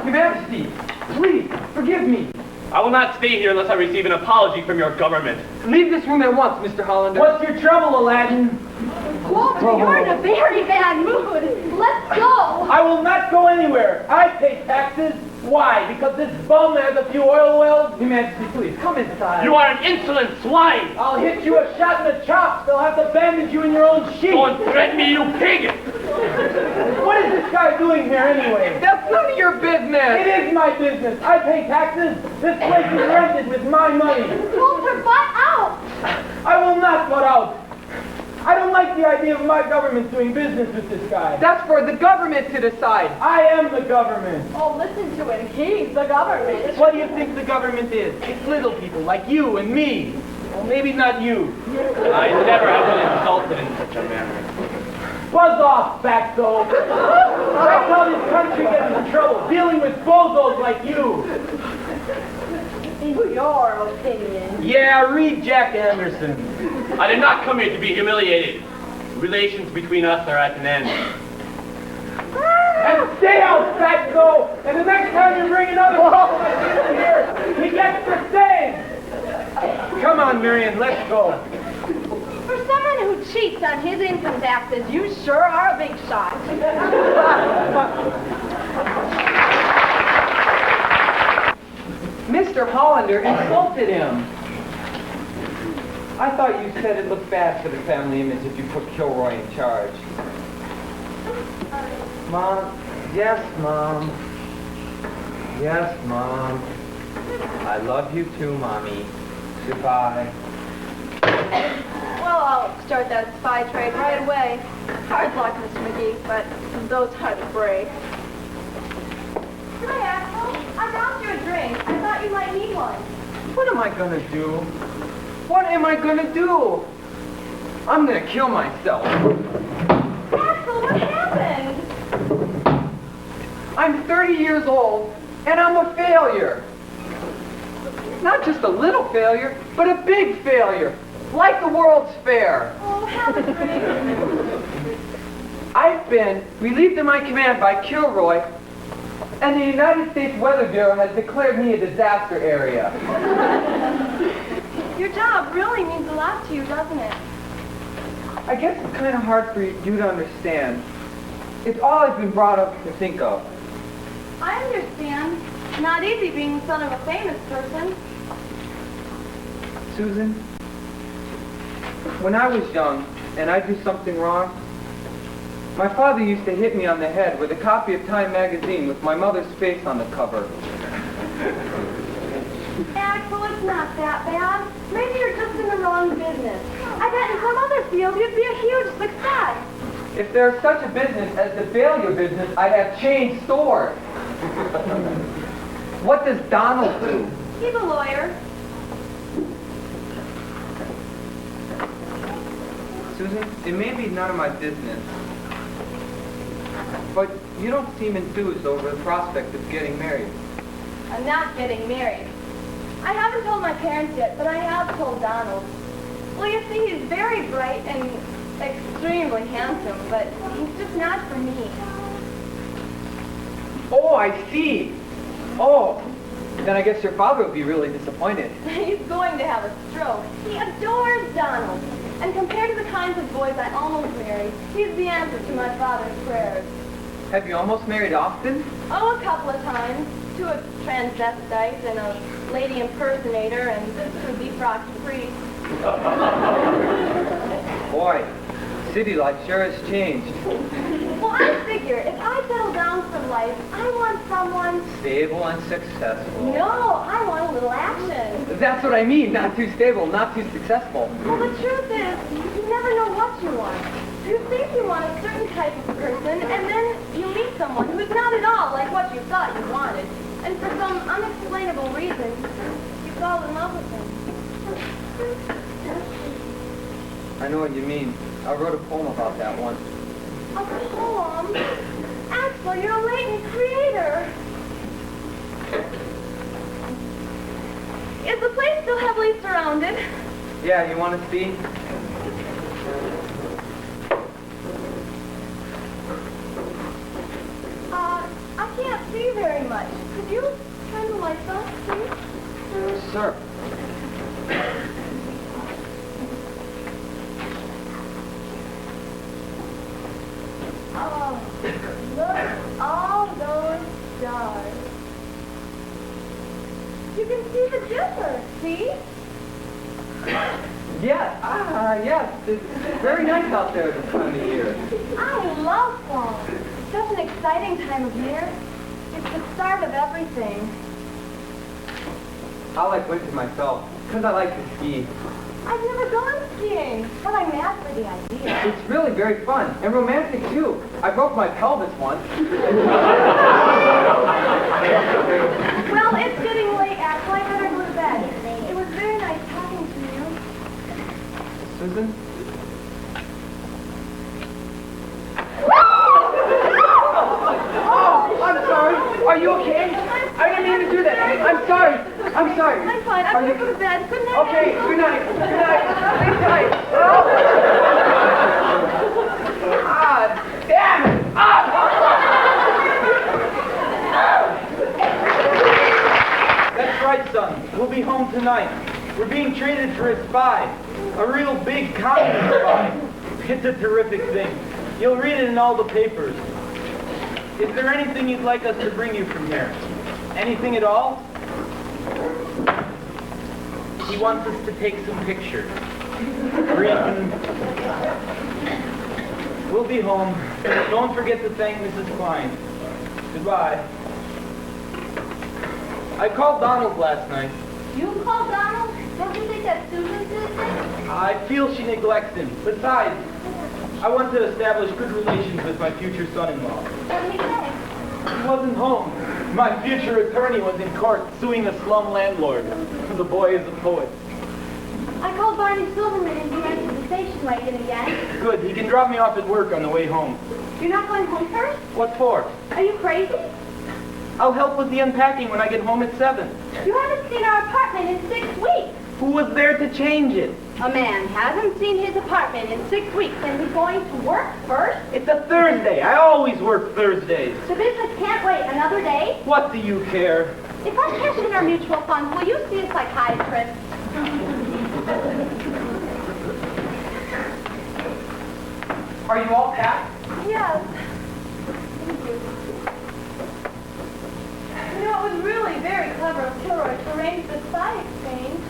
Your Majesty, please, forgive me. I will not stay here unless I receive an apology from your government. Leave this room at once, Mr. Hollander. What's your trouble, Aladdin? Walter, you're in a very bad mood. Let's go. I will not go anywhere. I pay taxes. Why? Because this bum has a few oil wells? Your Majesty, please, come inside. You are an insolent swine! I'll hit you a shot in the chops. They'll have to bandage you in your own sheet. Don't threaten me, you pig! What is this guy doing here anyway? That's none of your business. It is my business. I pay taxes. This place is rented with my money. Walter, butt out. I will not butt out. I don't like the idea of my government doing business with this guy. That's for the government to decide. I am the government. Oh, listen to him. He's the government. What do you think the government is? It's little people like you and me. Well, maybe not you. I never have been insulted in such a manner. Buzz off, Fatso. That's how this country gets in trouble, dealing with bozos like you. In your opinion. Yeah, read Jack Anderson. I did not come here to be humiliated. Relations between us are at an end. And stay out, Fatso. And the next time you bring another ball like this here, he gets the same. Come on, Marion, let's go. For someone who cheats on his income taxes, you sure are a big shot. Mr. Hollander insulted him. I thought you said it looked bad for the family image if you put Kilroy in charge. Mom, yes, Mom. Yes, Mom. I love you too, Mommy. Goodbye. Well, I'll start that spy trade right away. Hard luck, Mr. McGee, but those are the break. Hi, Axel. I brought you a drink. I thought you might need one. What am I gonna do? What am I gonna do? I'm gonna kill myself. Axel, what happened? I'm 30 years old, and I'm a failure. Not just a little failure, but a big failure. Like the World's Fair. Oh, have a drink. I've been relieved of my command by Kilroy, and the United States Weather Bureau has declared me a disaster area. Your job really means a lot to you, doesn't it? I guess it's kind of hard for you to understand. It's all I've been brought up to think of. I understand. Not easy being the son of a famous person. Susan, when I was young and I'd do something wrong, My father used to hit me on the head with a copy of Time magazine with my mother's face on the cover. Axel, it's not that bad. Maybe you're just in the wrong business. I bet in some other field you'd be a huge success. If there's such a business as the failure business, I'd have chain stores. What does Donald do? He's a lawyer. Susan, it may be none of my business, but you don't seem enthused over the prospect of getting married. I'm not getting married. I haven't told my parents yet, but I have told Donald. Well, you see, he's very bright and extremely handsome, but he's just not for me. Oh, I see. Oh, then I guess your father would be really disappointed. He's going to have a stroke. He adores Donald. And compared to the kinds of boys I almost married, he's the answer to my father's prayers. Have you almost married often? Oh, a couple of times. To a transvestite and a lady impersonator and to a defrocked priest. Boy, city life sure has changed. Well, I figure if I settle down for life, I want someone... Stable and successful. No, I want a little action. That's what I mean. Not too stable, not too successful. Well, the truth is, you never know what you want. You think you want a certain type of person, and then you meet someone who's not at all like what you thought you wanted. And for some unexplainable reason, you fall in love with him. I know what you mean. I wrote a poem about that once. A poem? Axel, you're a latent creator. Is the place still heavily surrounded? Yeah, you want to see? I can't see very much. Could you turn the lights off, please? Sir. Oh, look at all those stars. You can see the Dipper, see? Yeah, yes. It's very nice out there this time of year. I love fall. It's such an exciting time of year. It's the start of everything. I like winter myself, because I like to ski. I've never gone skiing, but I'm mad for the idea. It's really very fun, and romantic too. I broke my pelvis once. Well, it's getting late, Axel. I better go to bed. It was very nice talking to you. Susan? Oh, I'm sorry. Are you okay? I didn't mean to do that. I'm sorry. I'm sorry. I'm fine. I'm going to go to bed. Good night. Okay, Axel. good night. Good night. Sleep tight. Ah, damn it. That's right, son. We'll be home tonight. We're being traded for a spy. A real big communist spy. It's a terrific thing. You'll read it in all the papers. Is there anything you'd like us to bring you from here? Anything at all? He wants us to take some pictures. We'll be home. Don't forget to thank Mrs. Klein. Goodbye. I called Donald last night. You called Donald? Don't you think that Susan did it? I feel she neglects him. Besides, I want to establish good relations with my future son-in-law. What did he say? He wasn't home. My future attorney was in court suing the slum landlord. The boy is a poet. I called Barney Silverman and he answered the station wagon again. Good, he can drop me off at work on the way home. You're not going home first? What for? Are you crazy? I'll help with the unpacking when I get home at 7. You haven't seen our apartment in 6 weeks. Who was there to change it? A man hasn't seen his apartment in 6 weeks and he's going to work first? It's a Thursday. I always work Thursdays. The business can't wait another day. What do you care? If I cash in our mutual funds, will you see a psychiatrist? Are you all packed? Yes. Thank you. You know, it was really very clever of Kilroy to arrange the spy exchange.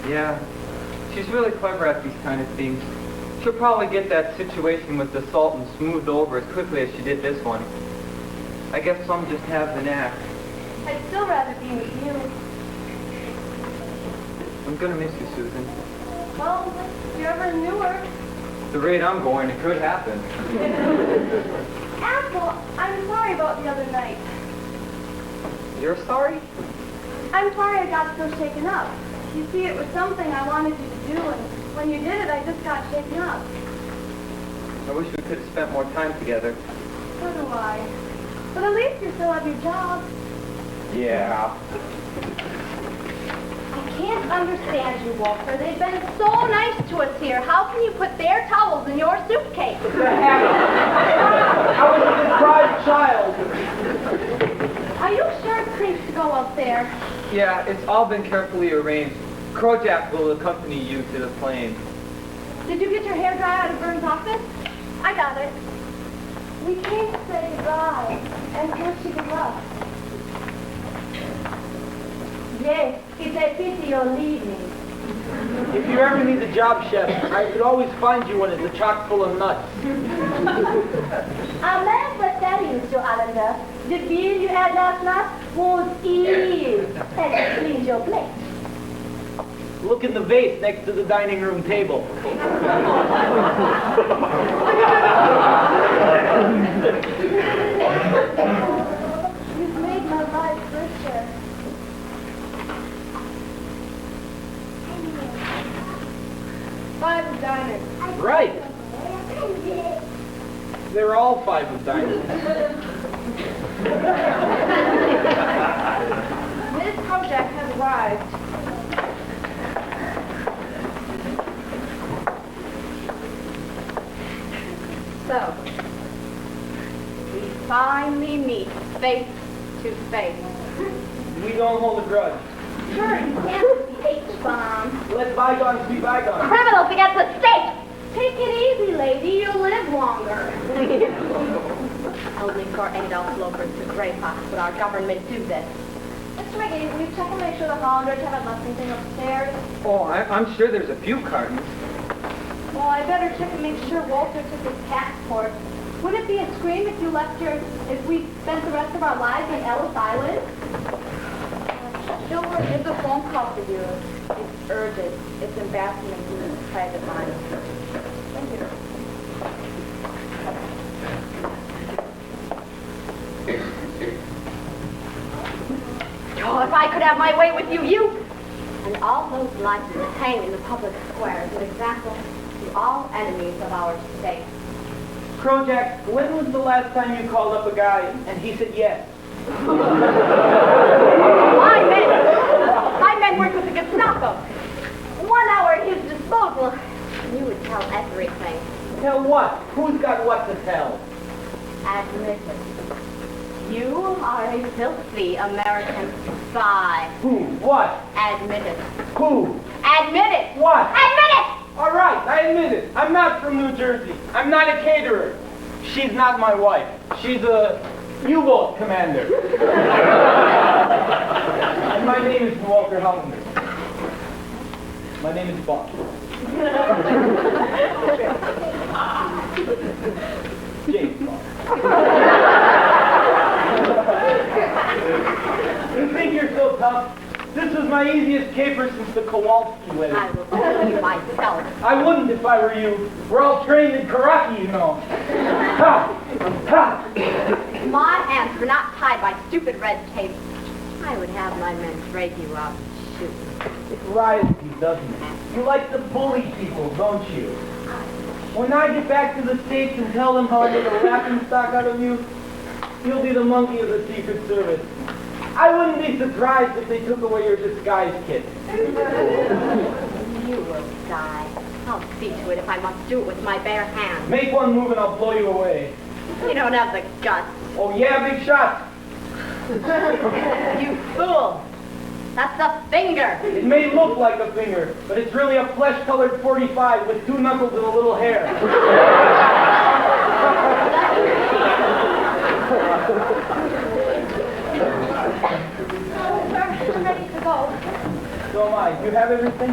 Yeah. She's really clever at these kind of things. She'll probably get that situation with the Sultan smoothed over as quickly as she did this one. I guess some just have the knack. I'd still rather be with you. I'm gonna miss you, Susan. Well, if you're ever in Newark. At the rate I'm going, it could happen. Apple, I'm sorry about the other night. You're sorry? I'm sorry I got so shaken up. You see, it was something I wanted you to do, and when you did it, I just got shaken up. I wish we could have spent more time together. So do I. But at least you still have your job. Yeah. I can't understand you, Walter. They've been so nice to us here. How can you put their towels in your suitcase? It's a habit. I was a deprived child. Are you sure it's safe to go up there? Yeah, it's all been carefully arranged. Kojak will accompany you to the plane. Did you get your hair dry out of Vern's office? I got it. We came to say goodbye and wish you good luck. Yes, it's a pity you're leaving. If you ever need a job, Chef, I could always find you one. It's a chock full of nuts. I never tell you, Mr. Allender. The beer you had last night was ill. And it cleans your plate. Look in the vase next to the dining room table. You've made my life richer. Five diners. Right. They're all 5 of diamonds. Miss Kojak has arrived. So, we finally meet face to face. We don't hold a grudge. Sure, you can't with the H-bomb. Let bygones be bygones. Criminals against the state! Take it easy, lady. You'll live longer. Only for Adolf Loper to Grey Fox would our government do this. Mr. McGee, will you check and make sure the Hollanders haven't left anything upstairs? Oh, I'm sure there's a few cartons. Well, I better check and make sure Walter took his passport. Wouldn't it be a scream if we spent the rest of our lives on Ellis Island? Gilbert, it's a phone call for you. It's urgent. It's Ambassador McGee's private line. Thank you. Oh, if I could have my way with you. And all those licenses hang in the public square as an example to all enemies of our state. Kojak, when was the last time you called up a guy and he said yes? My men work with the Gestapo. 1 hour at his disposal. You would tell everything. Tell what? Who's got what to tell? Admit it. You are a filthy American spy. Who? What? Admit it. Who? Admit it. What? Admit it! All right, I admit it. I'm not from New Jersey. I'm not a caterer. She's not my wife. She's a U-boat commander. And my name is Walter Hollander. My name is Bob. James Bond. You think you're so tough? This was my easiest caper since the Kowalski wedding. I will tell you myself. I wouldn't if I were you. We're all trained in karate, you know. Ha! Ha! My hands were not tied by stupid red tape. I would have my men drag you out and shoot. It riles you, doesn't it? You like to bully people, don't you? When I get back to the States and tell them how I made a laughing stock out of you, you'll be the monkey of the Secret Service. I wouldn't be surprised if they took away your disguise kit. You will die. I'll see to it if I must do it with my bare hands. Make one move and I'll blow you away. You don't have the guts. Oh yeah, big shot. You fool. That's a finger. It may look like a finger, but it's really a flesh-colored 45 with 2 knuckles and a little hair. I'm ready to go. So am I. You have everything?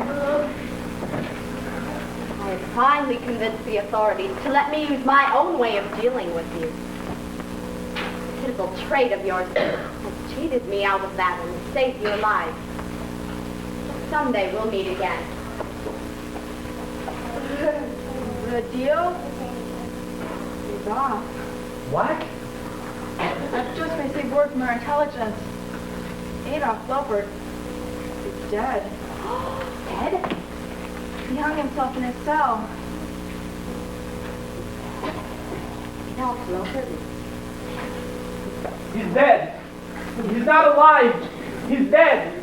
I have finally convinced the authorities to let me use my own way of dealing with you. A typical trait of yours has cheated me out of that and saved your life. Someday we'll meet again. The deal is off. What? I've just received word from our intelligence. Adolf Lovert is dead. Dead? He hung himself in his cell. Adolf Lovert? He's dead. He's not alive. He's dead.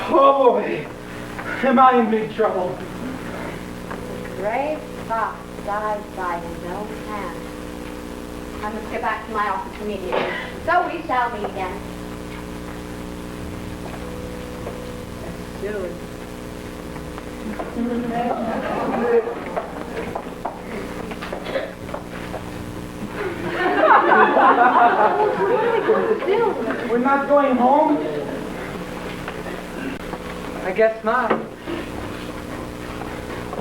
Oh boy. Am I in big trouble? The gray fox dies by his own hand. I must get back to my office immediately. So we shall meet again. Soon. We're not going home? I guess not.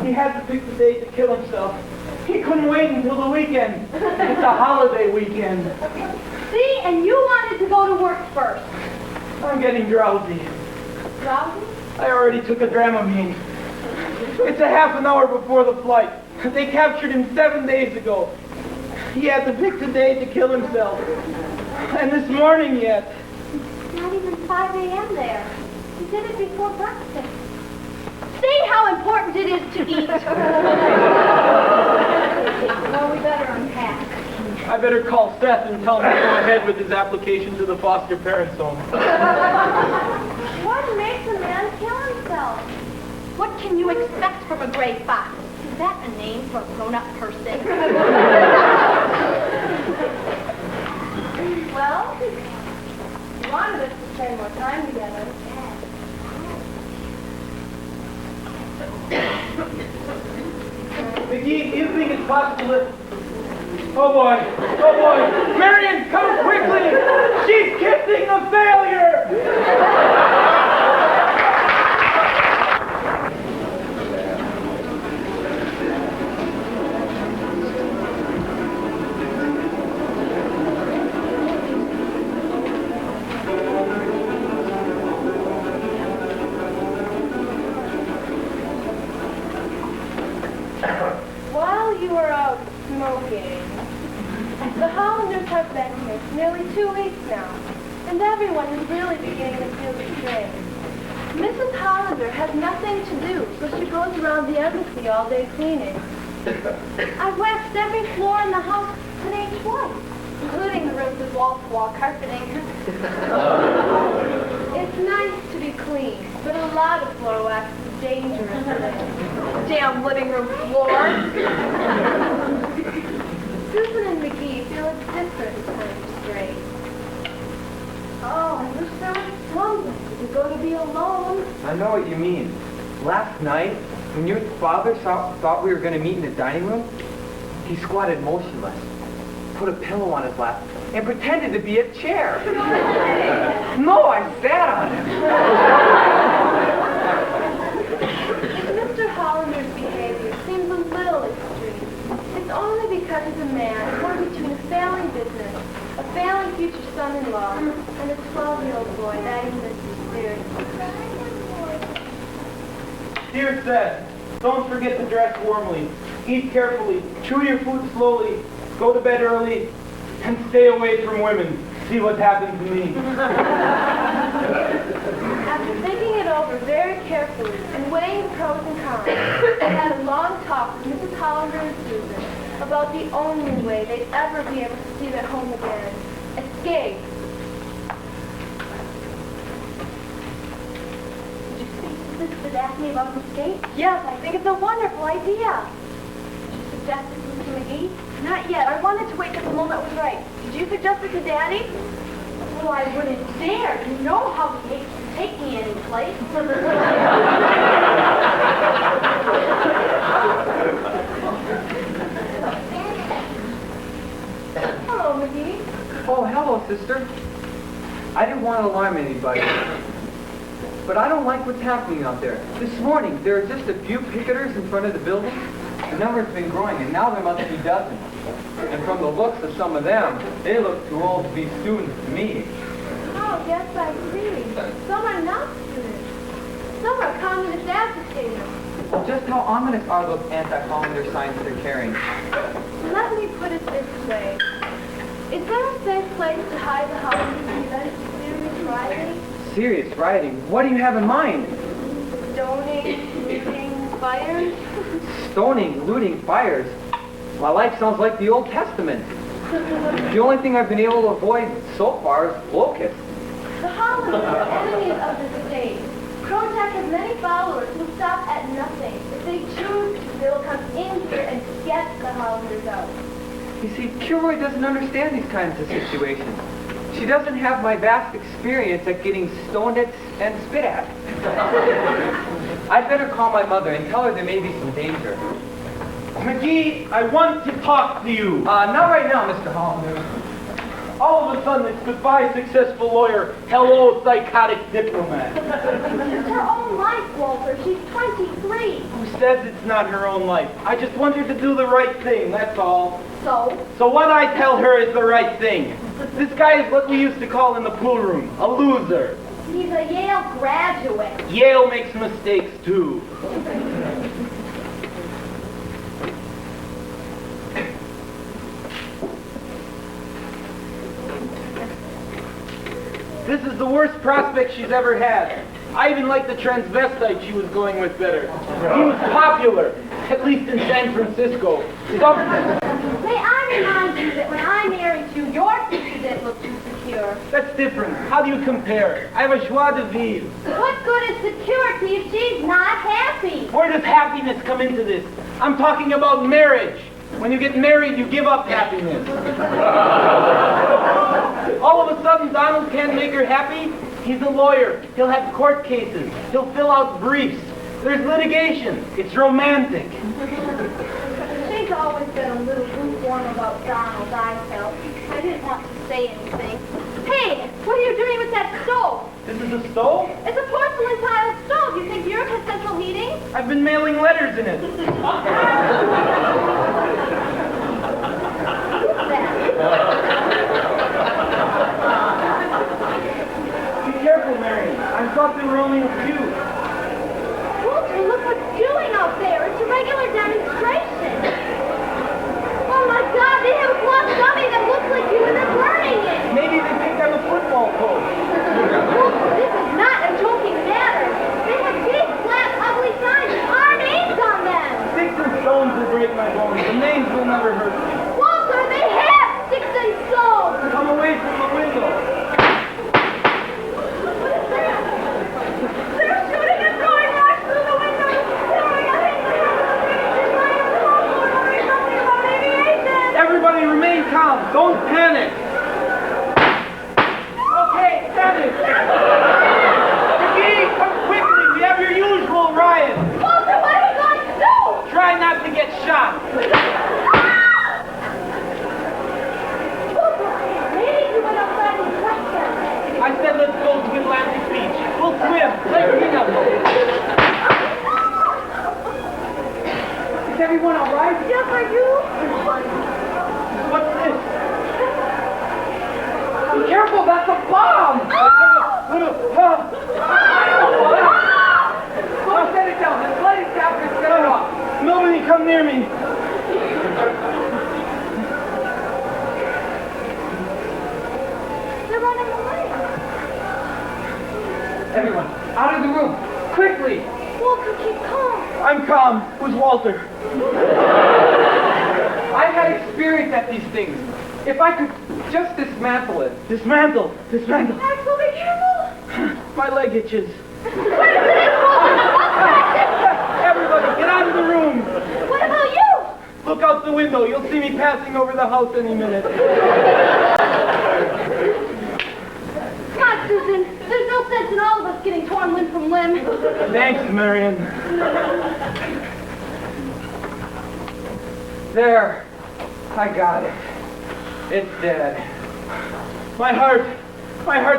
He had to pick the day to kill himself. He couldn't wait until the weekend. It's a holiday weekend. See, and you wanted to go to work first. I'm getting drowsy. Drowsy? I already took a Dramamine. It's a half an hour before the flight. They captured him 7 days ago. He had to pick the day to kill himself. And this morning yet. It's not even 5 a.m. there. He did it before breakfast. See how important it is to eat. Well, we better unpack. I better call Seth and tell him to go ahead with his application to the foster parents home. What makes a man kill himself? What can you expect from a gray fox? Is that a name for a grown-up person? Well, he wanted us to spend more time together. McGee, do you think it's possible that... Oh boy, oh boy. Marion, come quickly! She's kissing the failure! While you were out smoking, the Hollanders have been here for nearly 2 weeks now, and everyone is really beginning to feel betrayed. Mrs. Hollander has nothing to do, so she goes around the embassy all day cleaning. I've waxed every floor in the house today twice, including the rooms with wall-to-wall carpeting. It's nice to be clean, but a lot of floor wax is dangerous today. Damn living room floor. Susan and McGee feel it's different this time of straight. Oh, I wish there was someone who could go to be alone. I know what you mean. Last night, when your father thought we were going to meet in the dining room, he squatted motionless, put a pillow on his lap, and pretended to be a chair. No, I sat on him. Mr. Hollander's behavior seems a little extreme. It's only because he's a man torn between a failing business, a failing future son-in-law, and a 12-year-old boy that he misses seriously. Dear Seth, don't forget to dress warmly. Eat carefully. Chew your food slowly. Go to bed early. And stay away from women. See what happened to me. After thinking it over very carefully and weighing the pros and cons, I had a long talk with Mrs. Hollander and Susan about the only way they'd ever be able to see their home again. Escape. Did you speak to Mr. Daphne about an escape? Yes, I think it's a wonderful idea. Did you suggest it to Mr. McGee? Not yet. I wanted to wait till the moment was right. Did you suggest it to Daddy? Oh, I wouldn't dare. You know how he hates to take me any place. Hello, McGee. Oh, hello, sister. I didn't want to alarm anybody. but I don't like what's happening out there. This morning, there are just a few picketers in front of the building. The number's been growing, and now there must be dozens. And from the looks of some of them, they look too old to be students to me. Oh, yes, I agree. Some are not students. Some are communist agitators. Well, just how ominous are those anti-Hollander signs they're carrying? Let me put it this way. Is there a safe place to hide the Hollanders to prevent serious rioting? Serious rioting? What do you have in mind? Stoning, looting, fires? Stoning, looting, fires. My life sounds like the Old Testament. The only thing I've been able to avoid so far is locusts. The Hollanders are enemies of the state. Prozac has many followers who stop at nothing. If they choose to, they will come in here and get the Hollanders out. You see, Kilroy doesn't understand these kinds of situations. She doesn't have my vast experience at getting stoned at and spit at. I'd better call my mother and tell her there may be some danger. McGee, I want to talk to you. Not right now, Mr. Hollander. All of a sudden, it's goodbye, successful lawyer. Hello, psychotic diplomat. It's her own life, Walter. She's 23. Who says it's not her own life? I just want her to do the right thing, that's all. So what I tell her is the right thing. This guy is what we used to call in the pool room, a loser. he's a Yale graduate. Yale makes mistakes, too. This is the worst prospect she's ever had. I even like the transvestite she was going with better. He was popular, at least in San Francisco. May I remind you that when I married you, your future didn't look too secure. That's different. How do you compare? I have a joie de vivre. What good is security if she's not happy? Where does happiness come into this? I'm talking about marriage. When you get married, you give up happiness. All of a sudden, Donald can't make her happy. He's a lawyer. He'll have court cases. He'll fill out briefs. There's litigation. It's romantic. She's always been a little lukewarm about Donald, I felt. I didn't want to say anything. Hey, what are you doing with that stove? This is a stove? It's a porcelain tile stove. You think Europe has central heating? I've been mailing letters in it. Be careful, Mary. I thought there were only a few. Walter, look what's doing out there. It's a regular demonstration. Oh my God, they have a cloth dummy that looks like you and they're burning it. Maybe they think I'm a football coach. Walter, this is not a joking matter. They have big, flat, ugly signs with our names on them. Sticks and stones will break my bones. The names will never hurt me. Walter, they have sticks and stones. Come away from the window. They're shooting and throwing rocks through the window. Something about aviation. Everybody remain calm. Don't panic. Okay, panic. McGee, come quickly. We have your usual riot. Walter, what are we going to do? Try not to get shot. Maybe you went outside and touched them. I said let's go to Atlantic Beach. We'll swim. Play pinochle. Is everyone all right? Yes, are you? What's this? Be careful, that's a bomb! Don't set it down. Just let it down and set it off. Nobody come near me. They're running away. Everyone, out of the room. Quickly. Walter, keep calm. I'm calm. Who's Walter? I've had experience at these things. If I could just dismantle it. Dismantle. Dismantle. Axel, be careful. My leg itches. Wait a minute, Walter. Everybody, get out of the room. What about you? Look out the window. You'll see me passing over the house any minute. Come on, Susan. There's no sense in all of us getting torn limb from limb. Thanks, Marion. There. I got it. It's dead. My heart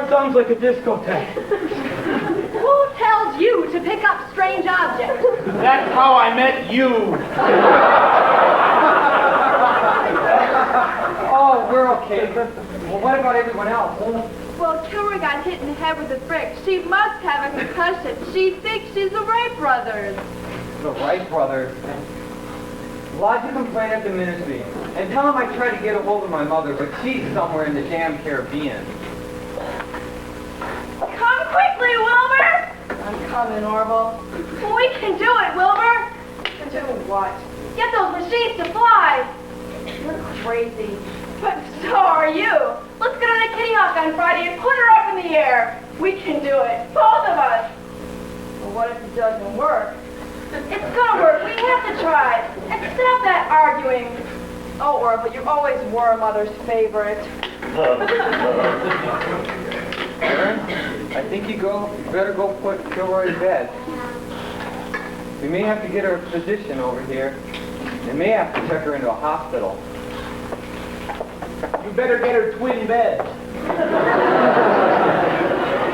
sounds like a discotheque. Who pick up strange objects. That's how I met you. Oh, we're okay. Well, what about everyone else? Well, Kilroy got hit in the head with a brick. She must have a concussion. She thinks she's the Wright brothers. The Wright brothers. Lodge a complaint at the ministry and tell them I tried to get a hold of my mother, but she's somewhere in the damn Caribbean. Come quickly, Wilbur! I'm coming, Orville. We can do it, Wilbur! Do what? Get those machines to fly! You're crazy. But so are you. Let's get on a Kitty Hawk on Friday and put her up in the air. We can do it, both of us. Well, what if it doesn't work? It's gonna work. We have to try. And stop that arguing. Oh, Orville, you always were Mother's favorite. Aaron, I think you better go put Kilroy to bed. We may have to get her a physician over here. And may have to check her into a hospital. You better get her twin beds. You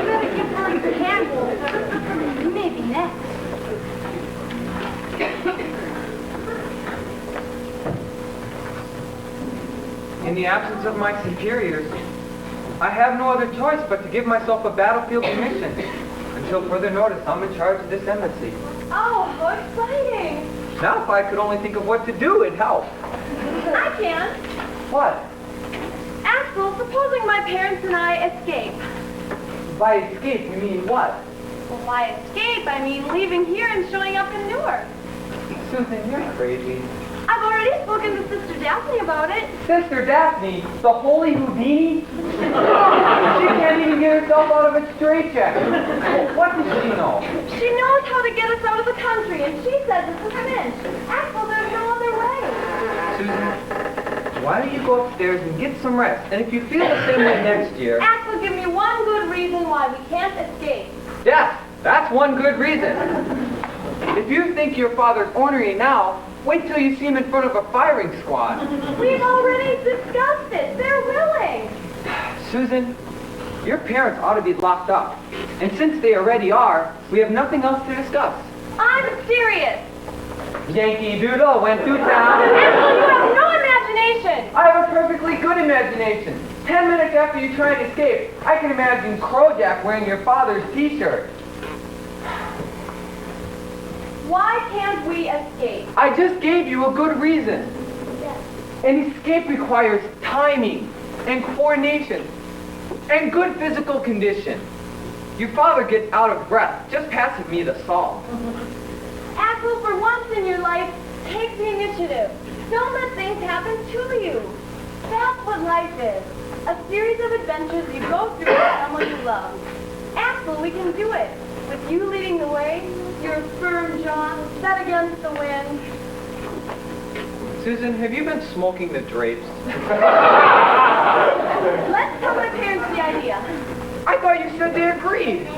better give her your candle. Maybe next. In the absence of my superiors, I have no other choice but to give myself a battlefield commission. Until further notice, I'm in charge of this embassy. Oh, how exciting! Now if I could only think of what to do, it'd help. I can. What? Axel, supposing my parents and I escape. By escape, you mean what? Well, by escape, I mean leaving here and showing up in Newark. Susan, you're crazy. I've already spoken to Sister Daphne about it. Sister Daphne, the holy Houdini? She can't even get herself out of a straitjacket. What does she know? She knows how to get us out of the country, and she says it's a cinch. Axel, there's no other way. Susan, why don't you go upstairs and get some rest? And if you feel the same way next year... Axel, give me one good reason why we can't escape. Yes, that's one good reason. If you think your father's ornery now, wait till you see him in front of a firing squad. We've already discussed it. They're willing. Susan, your parents ought to be locked up. And since they already are, we have nothing else to discuss. I'm serious. Yankee Doodle went through town. Axel, you have no imagination. I have a perfectly good imagination. 10 minutes after you try and escape, I can imagine Crojack wearing your father's t-shirt. Why can't we escape? I just gave you a good reason. Yes. An escape requires timing and coordination and good physical condition. Your father gets out of breath just passing me the salt. Axel, for once in your life, take the initiative. Don't let things happen to you. That's what life is. A series of adventures you go through with someone you love. Axel, we can do it. With you leading the way, your firm jaw set against the wind. Susan, have you been smoking the drapes? Let's tell my parents the idea. I thought you said they agreed.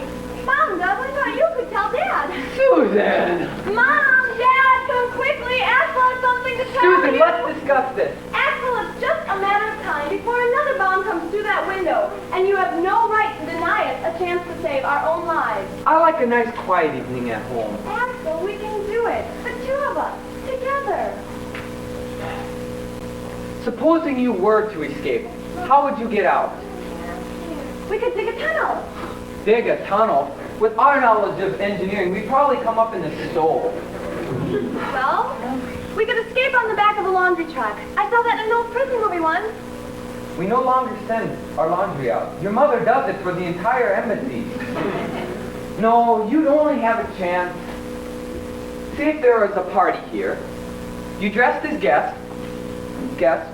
Mom does. I thought you could tell Dad. Susan! Mom, Dad, come quickly. Axel has something to tell Susan, you. let's discuss this. Axel, it's just a matter of time before another bomb comes through that window, and you have no right to deny us a chance to save our own lives. I like a nice quiet evening at home. Axel, we can do it. The two of us, together. Supposing you were to escape, how would you get out? We could dig a tunnel. Dig a tunnel? With our knowledge of engineering, we'd probably come up in the stove. Well, we could escape on the back of a laundry truck. I saw that in an old prison movie once. We no longer send our laundry out. Your mother does it for the entire embassy. No, you'd only have a chance. See if there was a party here. You dressed as guests,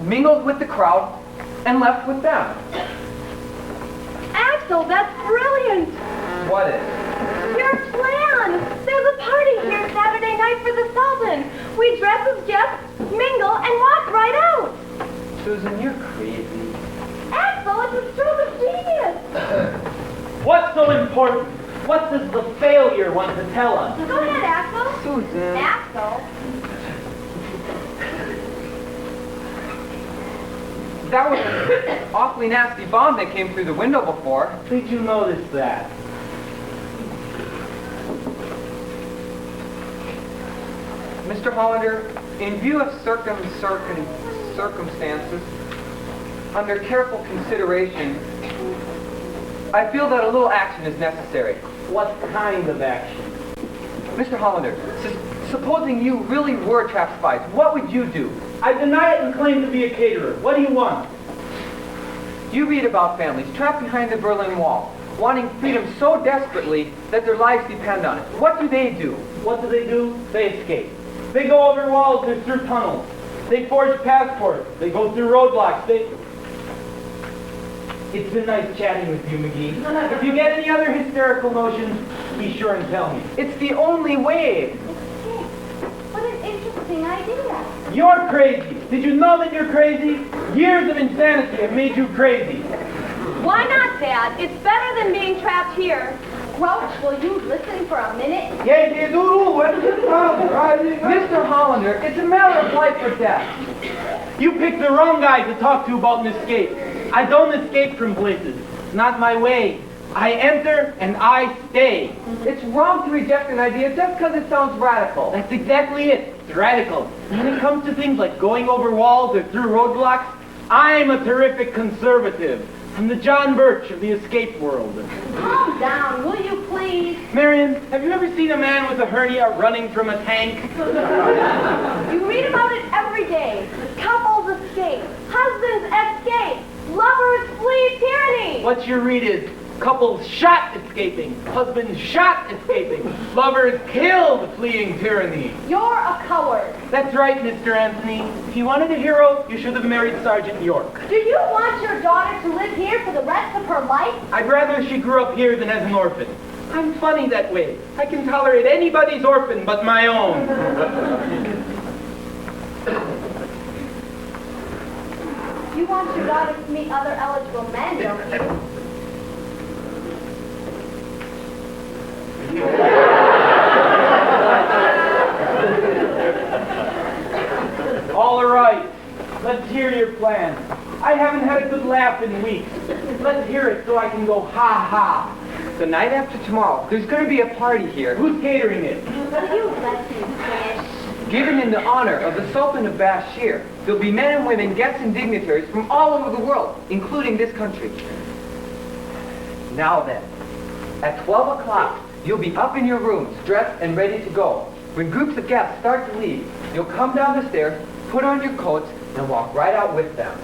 mingled with the crowd, and left with them. Axel, that's brilliant. What is? Your plan. There's a party here Saturday night for the Sultan. We dress as guests, mingle, and walk right out. Susan, you're crazy. Axel, it's a stroke of genius. What's so important? What does the failure want to tell us? Go ahead, Axel. Susan. Axel. That was an awfully nasty bomb that came through the window before. Did you notice that? Mr. Hollander, in view of circumstances, under careful consideration, I feel that a little action is necessary. What kind of action? Mr. Hollander, supposing you really were trap spies, what would you do? I deny it and claim to be a caterer. What do you want? You read about families trapped behind the Berlin Wall, wanting freedom so desperately that their lives depend on it. What do? What do? They escape. They go over walls, they're through tunnels. They forge passports. They go through roadblocks. It's been nice chatting with you, McGee. If you get any other hysterical notions, be sure and tell me. It's the only way. What an interesting idea. You're crazy. Did you know that you're crazy? Years of insanity have made you crazy. Why not, Dad? It's better than being trapped here. Grouch, will you listen for a minute? Mr. Hollander, it's a matter of life or death. You picked the wrong guy to talk to about an escape. I don't escape from places. It's not my way. I enter and I stay. It's wrong to reject an idea just because it sounds radical. That's exactly it. It's radical. When it comes to things like going over walls or through roadblocks, I'm a terrific conservative. I'm the John Birch of the escape world. Calm down, will you please? Marion, have you ever seen a man with a hernia running from a tank? You read about it every day. Couples escape. Husbands escape. Lovers flee tyranny. What you read is couples shot escaping, husbands shot escaping, lovers killed fleeing tyranny. You're a coward. That's right, Mr. Anthony. If you wanted a hero, you should have married Sergeant York. Do you want your daughter to live here for the rest of her life? I'd rather she grew up here than as an orphan. I'm funny that way. I can tolerate anybody's orphan but my own. You want your daughter to meet other eligible men, don't you? All right. Let's hear your plan. I haven't had a good laugh in weeks. Let's hear it so I can go ha-ha. The night after tomorrow, there's going to be a party here. Who's catering it? Will you let me finish? Given in the honor of the Sultan of Bashir, there'll be men and women, guests and dignitaries from all over the world, including this country. Now then, at 12 o'clock, you'll be up in your rooms, dressed and ready to go. When groups of guests start to leave, you'll come down the stairs, put on your coats, and walk right out with them.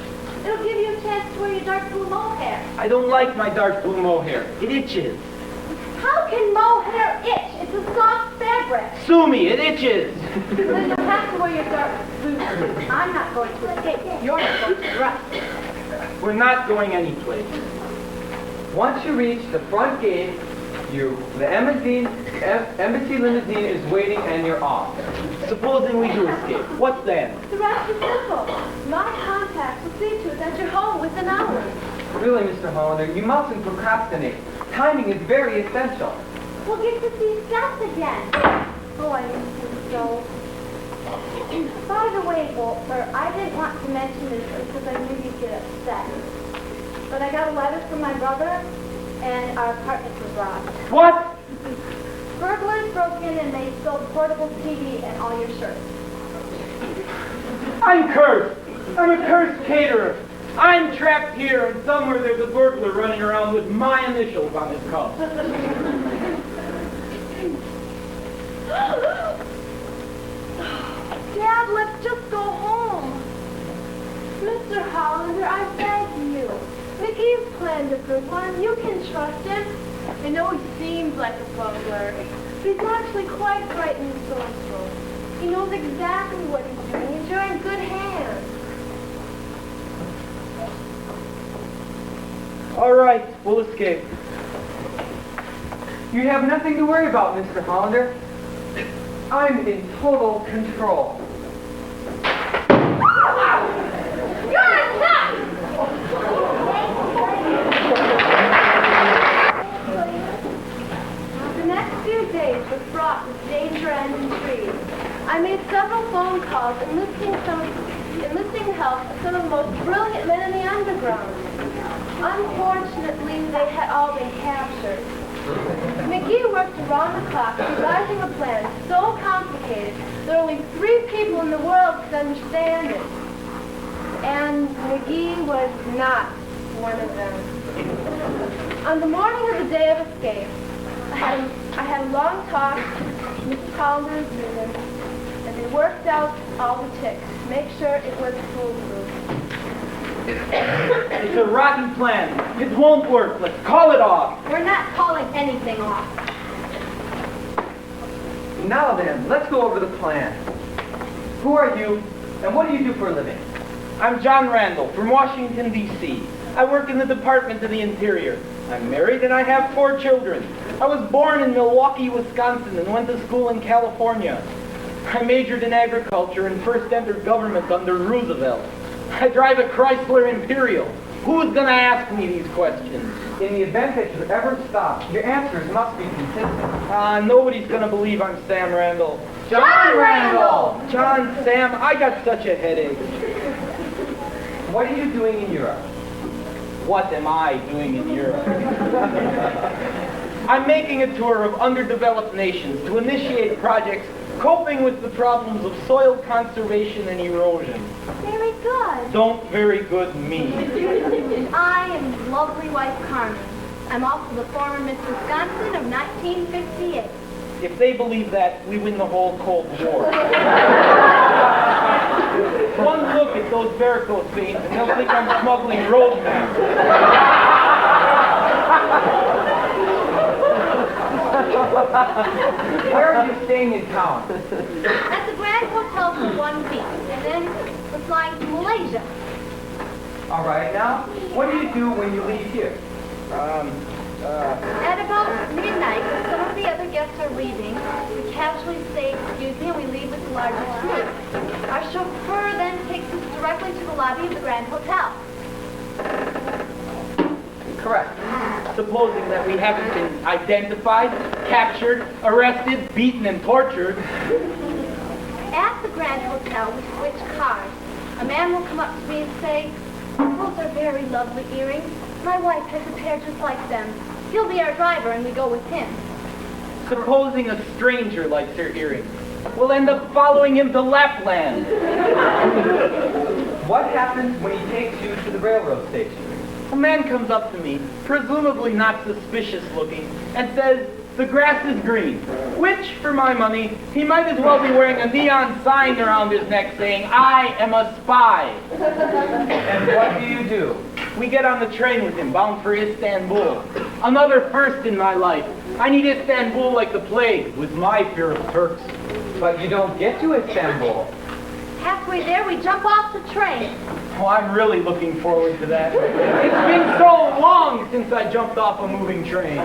It'll give you a chance to wear your dark blue mohair. I don't like my dark blue mohair. It itches. How can mohair itch? It's a soft fabric. Sue me, it itches. Then you'll have to wear your dark blue suit. I'm not going to escape. You're not going to dress. We're not going anyplace. Once you reach the front gate, the embassy limousine is waiting and you're off. Supposing we do escape, what then? The rest is simple. My contacts will see to it that you're home within hours. Really, Mr. Hollander, you mustn't procrastinate. Timing is very essential. We'll get to see Seth again. Oh, I miss him so. By the way, Walter, I didn't want to mention this because I knew you'd get upset. But I got a letter from my brother, and our apartment was robbed. What? Burglars broke in and they stole portable TV and all your shirts. I'm cursed. I'm a cursed caterer. I'm trapped here, and somewhere there's a burglar running around with my initials on his cuff. Dad, let's just go home. Mr. Hollander, I beg you. Mickey's planned a good one. You can trust him. I know he seems like a burglar, but he's actually quite bright and resourceful. He knows exactly what he's doing, and you're in good hands. All right, we'll escape. You have nothing to worry about, Mr. Hollander. I'm in total control. You're a nut! The next few days were fraught with danger and intrigue. I made several phone calls enlisting help of some of the most brilliant men in the underground. Unfortunately, they had all been captured. McGee worked worked around the clock devising a plan so complicated that only 3 people in the world could understand it. And McGee was not one of them. On the morning of the day of escape, I had a long talk with Mr. Collins and Susan, and they worked out all the ticks to make sure it was foolproof. It's a rotten plan. It won't work. Let's call it off. We're not calling anything off. Now then, let's go over the plan. Who are you, and what do you do for a living? I'm John Randall from Washington, D.C. I work in the Department of the Interior. I'm married and I have 4 children. I was born in Milwaukee, Wisconsin, and went to school in California. I majored in agriculture and first entered government under Roosevelt. I drive a Chrysler Imperial. Who's going to ask me these questions? In the event that you ever stop, your answers must be consistent. Nobody's going to believe I'm Sam Randall. John Randall! John, Sam, I got such a headache. What are you doing in Europe? What am I doing in Europe? I'm making a tour of underdeveloped nations to initiate projects coping with the problems of soil conservation and erosion. Very good. Don't very good me. And I am his lovely wife, Carmen. I'm also the former Miss Wisconsin of 1958. If they believe that, we win the whole Cold War. One look at those varicose veins and they'll think I'm smuggling road maps. Where are you staying in town? At the Grand Hotel for 1 week, and then we're flying to Malaysia. All right, now, what do you do when you leave here? At about midnight, when some of the other guests are leaving, we casually say, excuse me, and we leave with the largest group. Our chauffeur then takes us directly to the lobby of the Grand Hotel. Correct. Supposing that we haven't been identified, captured, arrested, beaten, and tortured. At the Grand Hotel, we switch cars. A man will come up to me and say, those are very lovely earrings. My wife has a pair just like them. He'll be our driver, and we go with him. Supposing a stranger likes her earrings, we'll end up following him to Lapland. What happens when he takes you to the railroad station? A man comes up to me, presumably not suspicious looking, and says, the grass is green. Which, for my money, he might as well be wearing a neon sign around his neck saying, I am a spy. And what do you do? We get on the train with him, bound for Istanbul. Another first in my life. I need Istanbul like the plague, with my fear of Turks. But you don't get to Istanbul. Halfway there, we jump off the train. Oh, I'm really looking forward to that. It's been so long since I jumped off a moving train.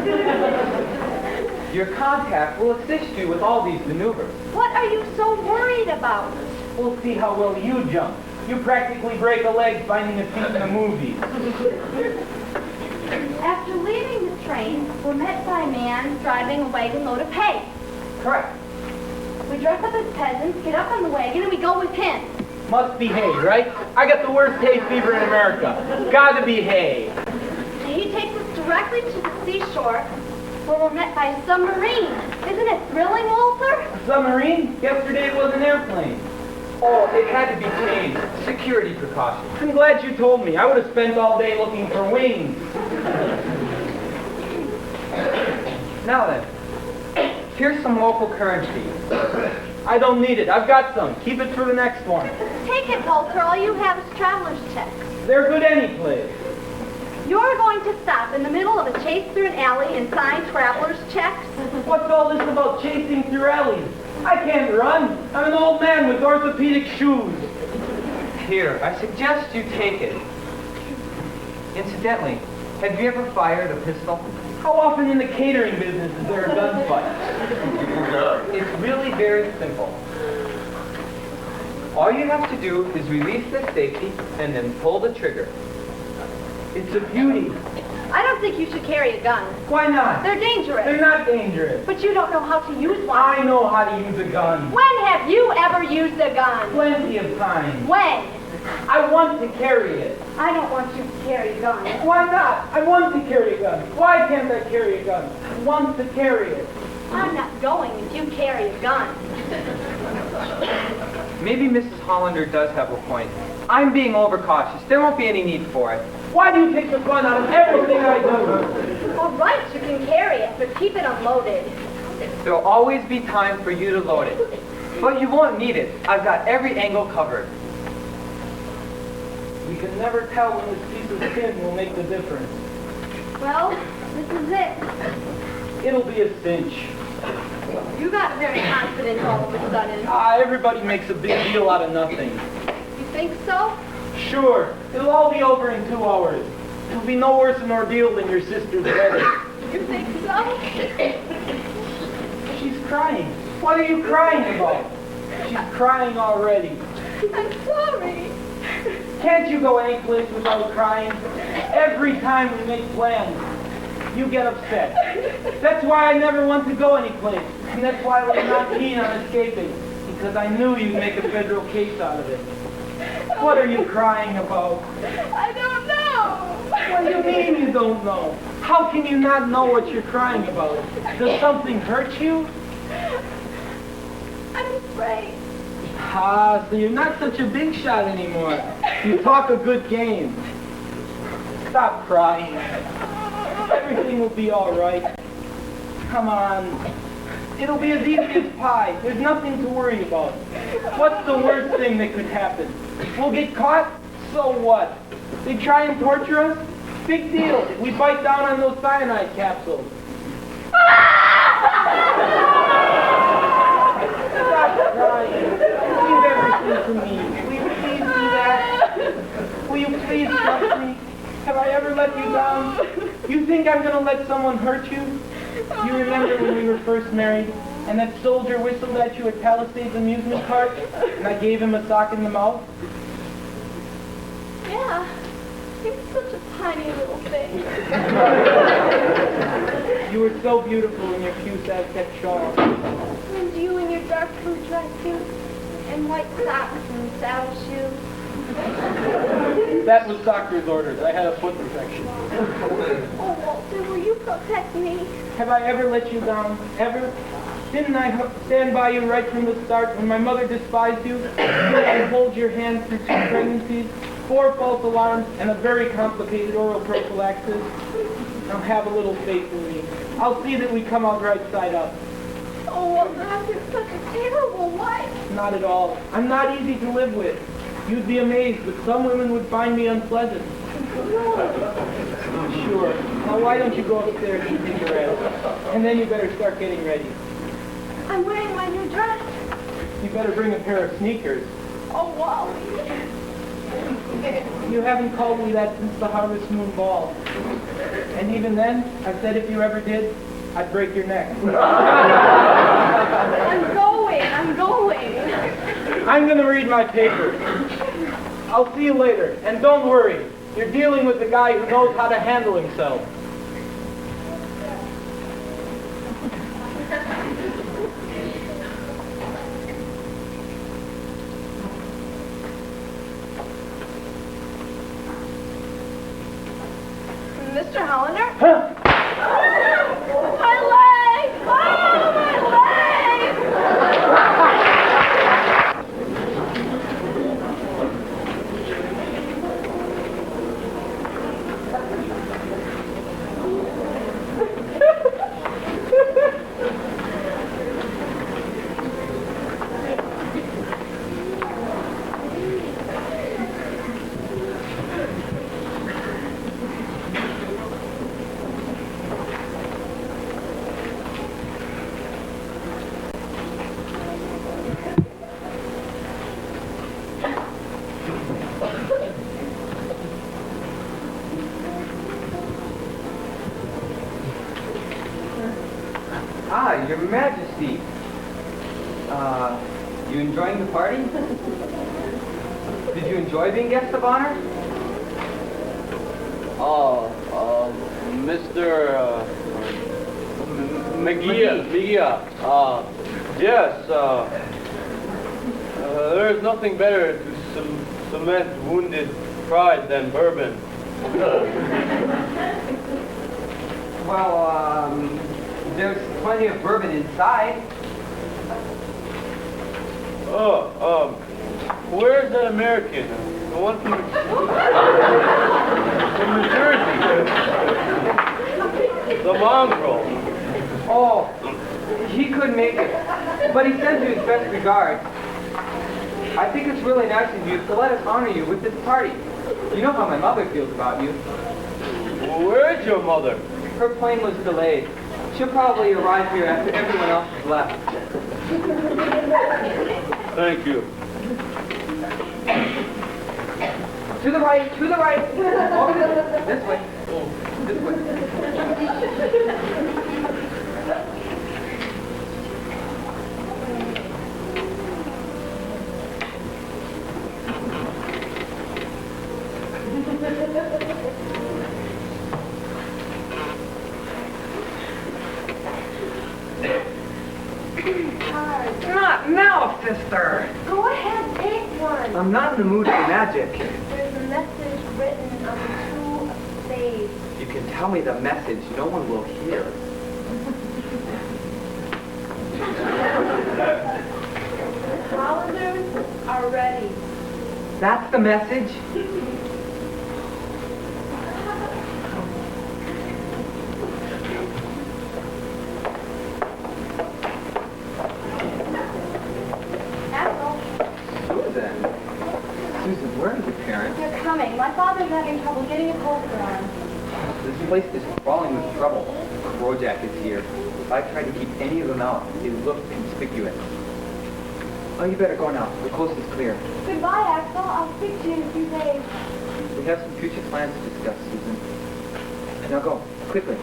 Your contact will assist you with all these maneuvers. What are you so worried about? We'll see how well you jump. You practically break a leg finding a seat in a movie. After leaving the train, we're met by a man driving a wagon load of hay. Correct. We dress up as peasants, get up on the wagon, and we go with him. Must be hay, right? I got the worst hay fever in America. Gotta be hay. And he takes us directly to the seashore, where we're met by a submarine. Isn't it thrilling, Walter? A submarine? Yesterday it was an airplane. Oh, it had to be changed. Security precautions. I'm glad you told me. I would have spent all day looking for wings. Now then, here's some local currency. I don't need it. I've got some. Keep it for the next one. Take it, Walter. All you have is traveler's checks. They're good any place. You're going to stop in the middle of a chase through an alley and sign traveler's checks? What's all this about chasing through alleys? I can't run. I'm an old man with orthopedic shoes. Here, I suggest you take it. Incidentally, have you ever fired a pistol? How often in the catering business is there a gunfight? It's really very simple. All you have to do is release the safety and then pull the trigger. It's a beauty. I don't think you should carry a gun. Why not? They're dangerous. They're not dangerous. But you don't know how to use one. I know how to use a gun. When have you ever used a gun? Plenty of times. When? I want to carry it. I don't want you to carry a gun. Why not? I want to carry a gun. Why can't I carry a gun? I want to carry it. I'm not going if you carry a gun. Maybe Mrs. Hollander does have a point. I'm being overcautious. There won't be any need for it. Why do you take the fun out of everything I do? All right, you can carry it, but keep it unloaded. There'll always be time for you to load it. But you won't need it. I've got every angle covered. We can never tell when this piece of skin will make the difference. Well, this is it. It'll be a cinch. You got a very confident all of a sudden. Everybody makes a big deal out of nothing. You think so? Sure, it'll all be over in 2 hours. It'll be no worse an ordeal than your sister's wedding. You think so? She's crying. What are you crying about? She's crying already. I'm sorry. Can't you go any place without crying? Every time we make plans, you get upset. That's why I never want to go any place. And that's why I was not keen on escaping. Because I knew you'd make a federal case out of it. What are you crying about? I don't know. What do you mean you don't know? How can you not know what you're crying about? Does something hurt you? I'm afraid. So you're not such a big shot anymore. You talk a good game. Stop crying. Everything will be all right. Come on. It'll be as easy as pie. There's nothing to worry about. What's the worst thing that could happen? We'll get caught? So what? They try and torture us? Big deal. We bite down on those cyanide capsules. Stop crying. Leave everything to me. Will you please do that? Will you please trust me? Have I ever let you down? You think I'm going to let someone hurt you? You remember when we were first married, and that soldier whistled at you at Palisades amusement park, and I gave him a sock in the mouth? Yeah. He's such a tiny little thing. You were so beautiful in your cute Aztec shawl. And you in your dark blue dress suit and white socks and saddle shoes. That was doctor's orders. I had a foot infection. Oh, Walter, will you protect me? Have I ever let you down? Ever? Didn't I stand by you right from the start when my mother despised you? Didn't I hold your hand through 2 pregnancies, 4 false alarms, and a very complicated oral prophylaxis? Now have a little faith in me. I'll see that we come out right side up. Oh, Walter, I've been such a terrible wife. Not at all. I'm not easy to live with. You'd be amazed, but some women would find me unpleasant. Sure. Now why don't you go upstairs and take a rest? And then you better start getting ready. I'm wearing my new dress. You better bring a pair of sneakers. Oh, Wally. You haven't called me that since the Harvest Moon Ball. And even then, I said if you ever did, I'd break your neck. I'm going. I'm going to read my paper. I'll see you later. And don't worry. You're dealing with a guy who knows how to handle himself. Mr. Hollander? Huh? My leg! Oh, my leg! Your Majesty. You enjoying the party? Did you enjoy being guest of honor? Mr. McGee. Yes, there's nothing better to cement wounded pride than bourbon. Well, There's plenty of bourbon inside. Where's that American? The one from New Jersey. The mongrel. Oh, he couldn't make it, but he sends you his best regards. I think it's really nice of you to let us honor you with this party. You know how my mother feels about you. Where's your mother? Her plane was delayed. She'll probably arrive here after everyone else has left. Thank you. To the right, to the right. Over this way. This way. Not now, sister. Go ahead, take one. I'm not in the mood for magic. There's a message written on the two of spades. You can tell me the message. No one will hear. The Hollanders are ready. That's the message? Susan, where are your parents? They're coming. My father's having trouble getting a poster on. This place is crawling with trouble. Rojak is here. If I tried to keep any of them out, they look conspicuous. Oh, you better go now. The coast is clear. Goodbye, Axel. I'll speak to you in a few days. We have some future plans to discuss, Susan. Now go, quickly.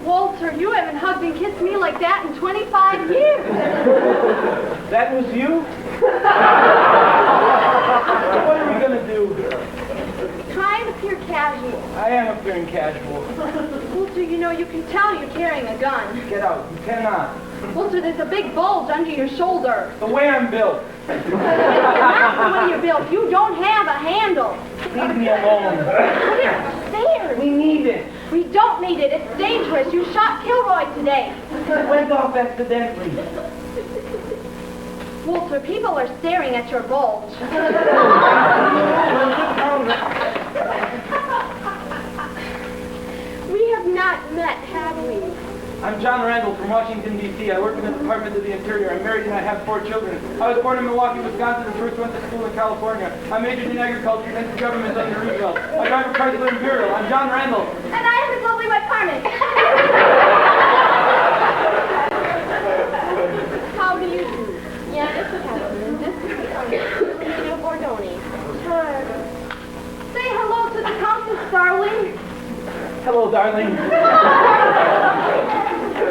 Walter, you haven't hugged and kissed me like that in 25 years. That was you? What are we going to do? Try and appear casual. I am appearing casual. Walter, you know, you can tell you're carrying a gun. Get out. You cannot. Walter, there's a big bulge under your shoulder. The way I'm built. Not the way you're built. You don't have a handle. Leave me alone. Put it upstairs. We need it. We don't need it. It's dangerous. You shot Kilroy today. It went off accidentally. Walter, people are staring at your bulge. We have not met, have we? I'm John Randall from Washington, D.C. I work in the Department of the Interior. I'm married and I have 4 children. I was born in Milwaukee, Wisconsin, and first went to school in California. I majored in agriculture and the government under Roosevelt. I drive a Chrysler Imperial. I'm John Randall. And I am his lovely wife, Carmen. How do you do? Yeah, this is Catherine. This is Emilio Bordoni. darling. Hello, darling.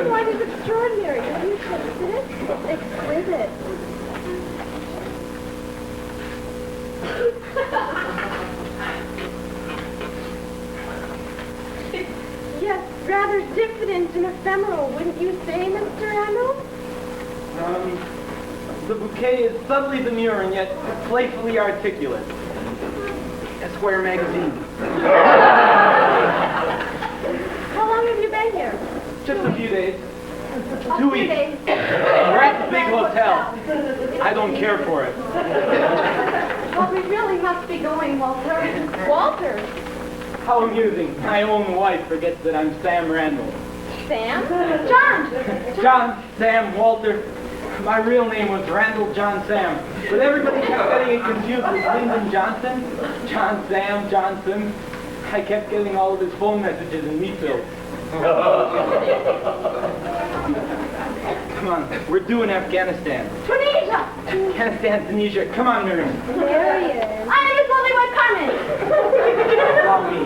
Why, it's extraordinary. Have you tasted it? Exquisite. Yes, rather diffident and ephemeral, wouldn't you say, Mr. Randall? The bouquet is subtly demure and yet playfully articulate. Esquire magazine. How long have you been here? Just a few days. 2 weeks. days. We're at the big hotel. I don't care for it. Well, we really must be going, Walter. Walter? How amusing. My own wife forgets that I'm Sam Randall. Sam? John! John, Sam, Walter. My real name was Randall John Sam. But everybody kept getting it confused with Lyndon Johnson. John Sam Johnson. I kept getting all of his phone messages in meat pills. Come on, we're due in Afghanistan. Tunisia! Afghanistan, Tunisia. Come on, Miriam. There he is. I am his lovely wife, Carmen. Allow me.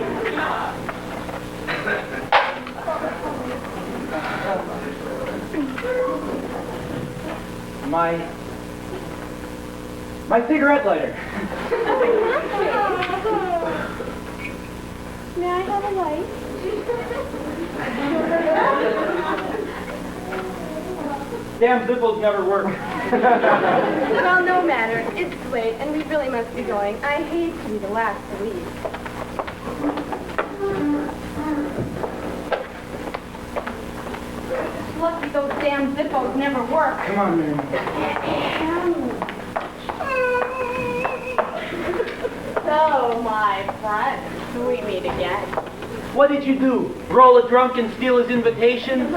My cigarette lighter. May I have a light? Damn Zippos never work. Well, no matter. It's late, and we really must be going. I hate to be the last to leave. It's lucky those damn Zippos never work. Come on, Miriam. So, my friend, we meet again. What did you do? Roll a drunk and steal his invitation?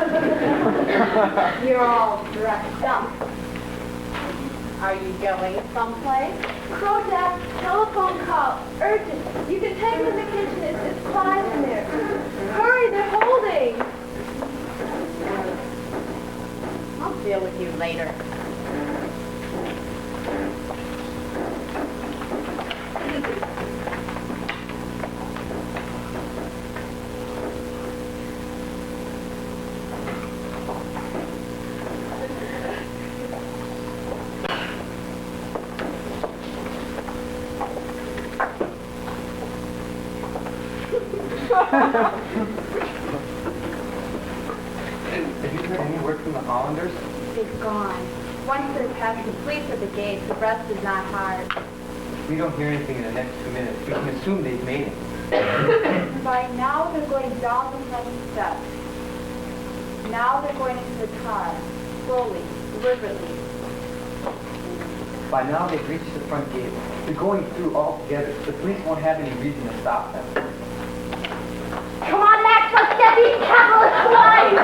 You're all dressed up. Are you going someplace? Crotat, telephone call, urgent. You can take them in the kitchen. It's 5 in there. Hurry, they're holding. I'll deal with you later. Have you heard any word from the Hollanders? They've gone. Once they're past the police at the gate, the rest is not hard. If we don't hear anything in the next 2 minutes, we can assume they've made it. By now, they're going down the front steps. Now they're going into the car, slowly, deliberately. By now, they've reached the front gate. They're going through all together. The police won't have any reason to stop them. Come on, Max, let's get these capitalist lives!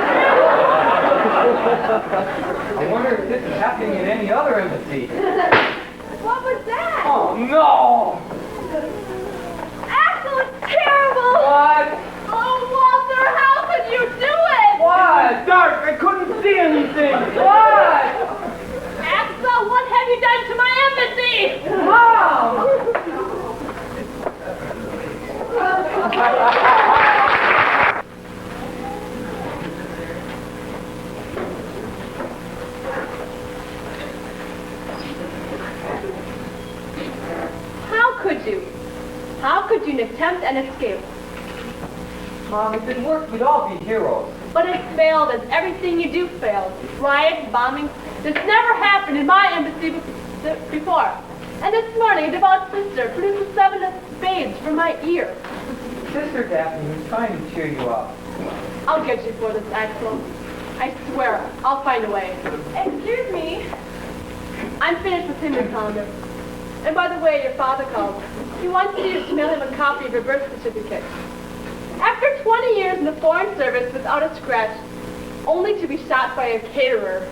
I wonder if this is happening in any other embassy. What was that? Oh, no! Axel, it's terrible! What? Oh, Walter, how could you do it? What? Dark, I couldn't see anything. What? Axel, what have you done to my embassy? Mom! How could you attempt an escape? Mom, if it worked, we'd all be heroes. But it failed as everything you do fails. Riots, bombings. This never happened in my embassy before. And this morning, a devout sister produced 7 of spades from my ear. Sister Daphne was trying to cheer you up. I'll get you for this, Axel. I swear, I'll find a way. Excuse me. I'm finished with him, Miss Hollander. And by the way, your father called. He wants you to mail him a copy of your birth certificate. After 20 years in the Foreign Service without a scratch, only to be shot by a caterer.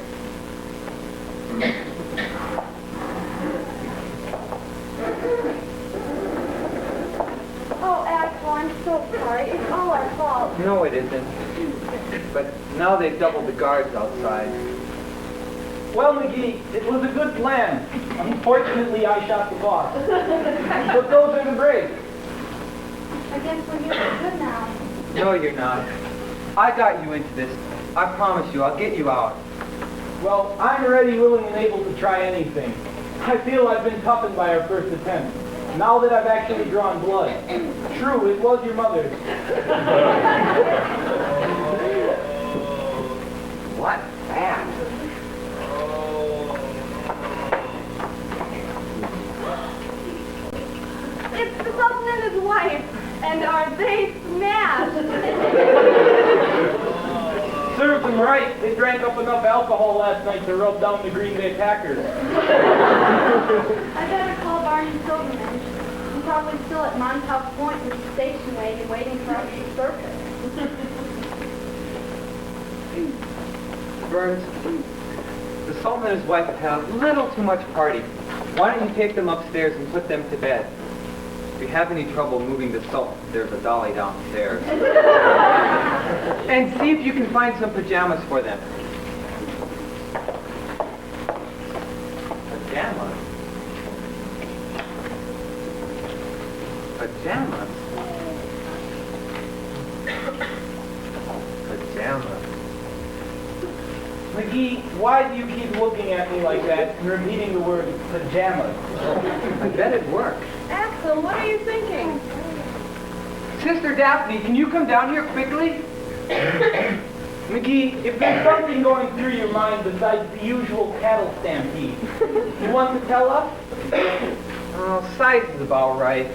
Oh, Axel, I'm so sorry. It's all our fault. No, it isn't. But now they've doubled the guards outside. Well, McGee, it was a good plan. Unfortunately, I shot the boss. But those are the breaks. I guess we're here for good now. No, you're not. I got you into this. I promise you, I'll get you out. Well, I'm ready, willing, and able to try anything. I feel I've been toughened by our first attempt. Now that I've actually drawn blood. True, it was your mother's. What's that? It's the Sultan and his wife. And are they smashed? Serves them right. They drank up enough alcohol last night to rub down the Green Bay Packers. I better call Barney Silverman. I'm probably still at Montauk Point with the station wagon waiting for us to surface. Burns, the Sultan and his wife have had a little too much party. Why don't you take them upstairs and put them to bed? If you have any trouble moving the Sultan, there's a dolly downstairs. And see if you can find some pajamas for them. Pajamas? Pajamas? Pajamas? McGee, why do you keep looking at me like that and repeating the word pajamas? I bet it worked. Axel, what are you thinking? Sister Daphne, can you come down here quickly? McGee, if there's something going through your mind besides the usual cattle stampede, you want to tell us? Oh, size is about right.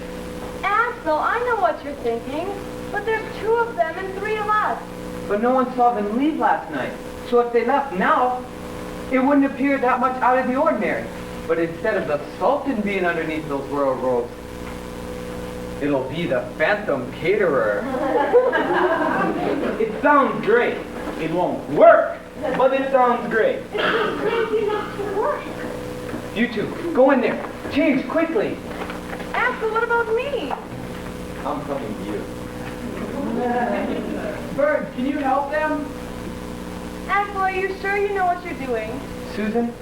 Axel, I know what you're thinking. But there's 2 of them and 3 of us. But no one saw them leave last night. So if they left now, it wouldn't appear that much out of the ordinary. But instead of the Sultan being underneath those royal robes, it'll be the Phantom Caterer. It sounds great. It won't work, but it sounds great. It's just crazy enough to work. You two, go in there. Change quickly. Axel, what about me? I'm coming to you. Burns, can you help them? Axel, are you sure you know what you're doing? Susan,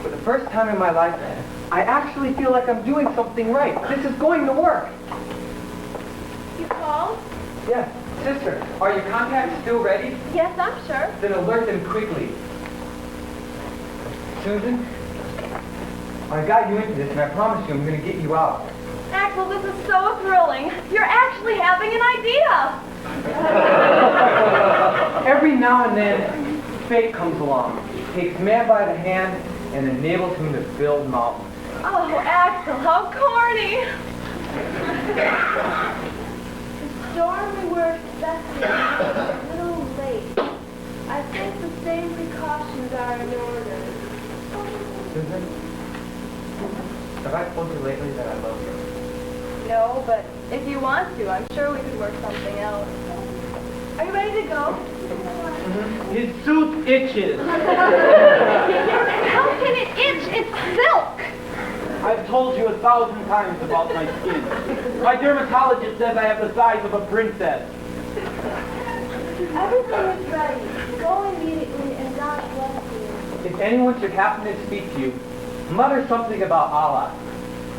for the first time in my life, I actually feel like I'm doing something right. This is going to work. You called? Yes. Sister, are your contacts still ready? Yes, I'm sure. Then alert them quickly. Susan, I got you into this, and I promise you I'm going to get you out. Axel, this is so thrilling. You're actually having an idea. Every now and then, fate comes along, takes man by the hand, and enables him to build mountains. Oh, Axel, how corny. The storm we were expecting is a little late. I think the same precautions are in order. Susan, have I told you lately that I love you? No, but if you want to, I'm sure we could work something out. Are you ready to go? His suit itches. How can it itch? It's silk. I've told you 1,000 times about my skin. My dermatologist says I have the size of a princess. Everything is ready. Go immediately and God bless you. If anyone should happen to speak to you, mutter something about Allah.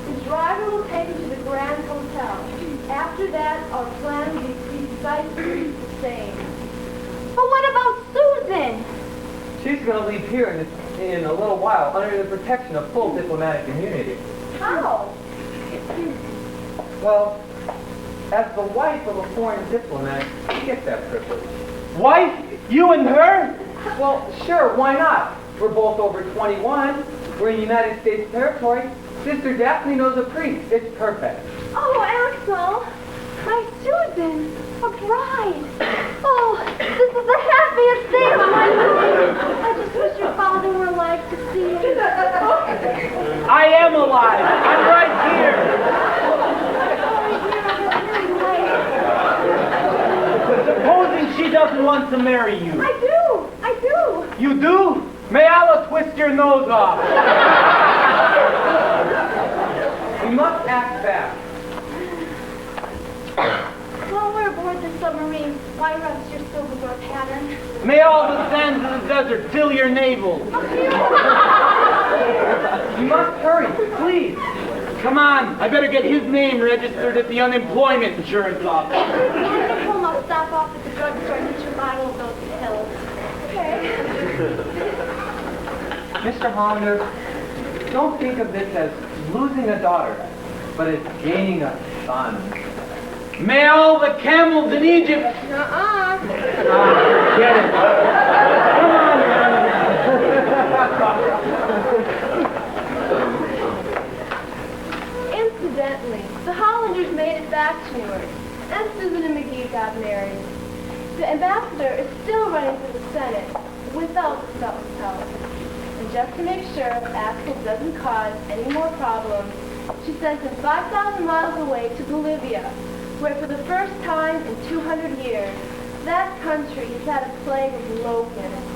The driver will take you to the Grand Hotel. After that, our plan will be precisely the same. But what about Susan? She's going to leave here in a little while under the protection of full diplomatic immunity. How? Well, as the wife of a foreign diplomat, she gets that privilege. Wife? You and her? Well, sure, why not? We're both over 21. We're in United States territory. Sister Daphne knows a priest. It's perfect. Oh, Axel, my Susan, a bride. Oh, this is the happiest day of my life. I just wish your father were alive to see it. I am alive. I'm right here. Supposing she doesn't want to marry you. I do. You do? May Allah twist your nose off. We must act fast. While we're aboard the submarine, why rest your silver pattern? May all the sands of the desert fill your navel. You must hurry, please. Come on, I better get his name registered at the unemployment insurance office. Get home, I'll stop off at the drugstore and get your bottle of those pills. Mr. Hollander, don't think of this as losing a daughter, but as gaining a son. May all the camels in Egypt... Ah, forget it. Come on, Incidentally, the Hollanders made it back to New York, and Susan and McGee got married. The ambassador is still running for the Senate without the Sultan's help. And just to make sure Axel doesn't cause any more problems, she sent him 5,000 miles away to Bolivia, where for the first time in 200 years, that country has had a plague of locusts.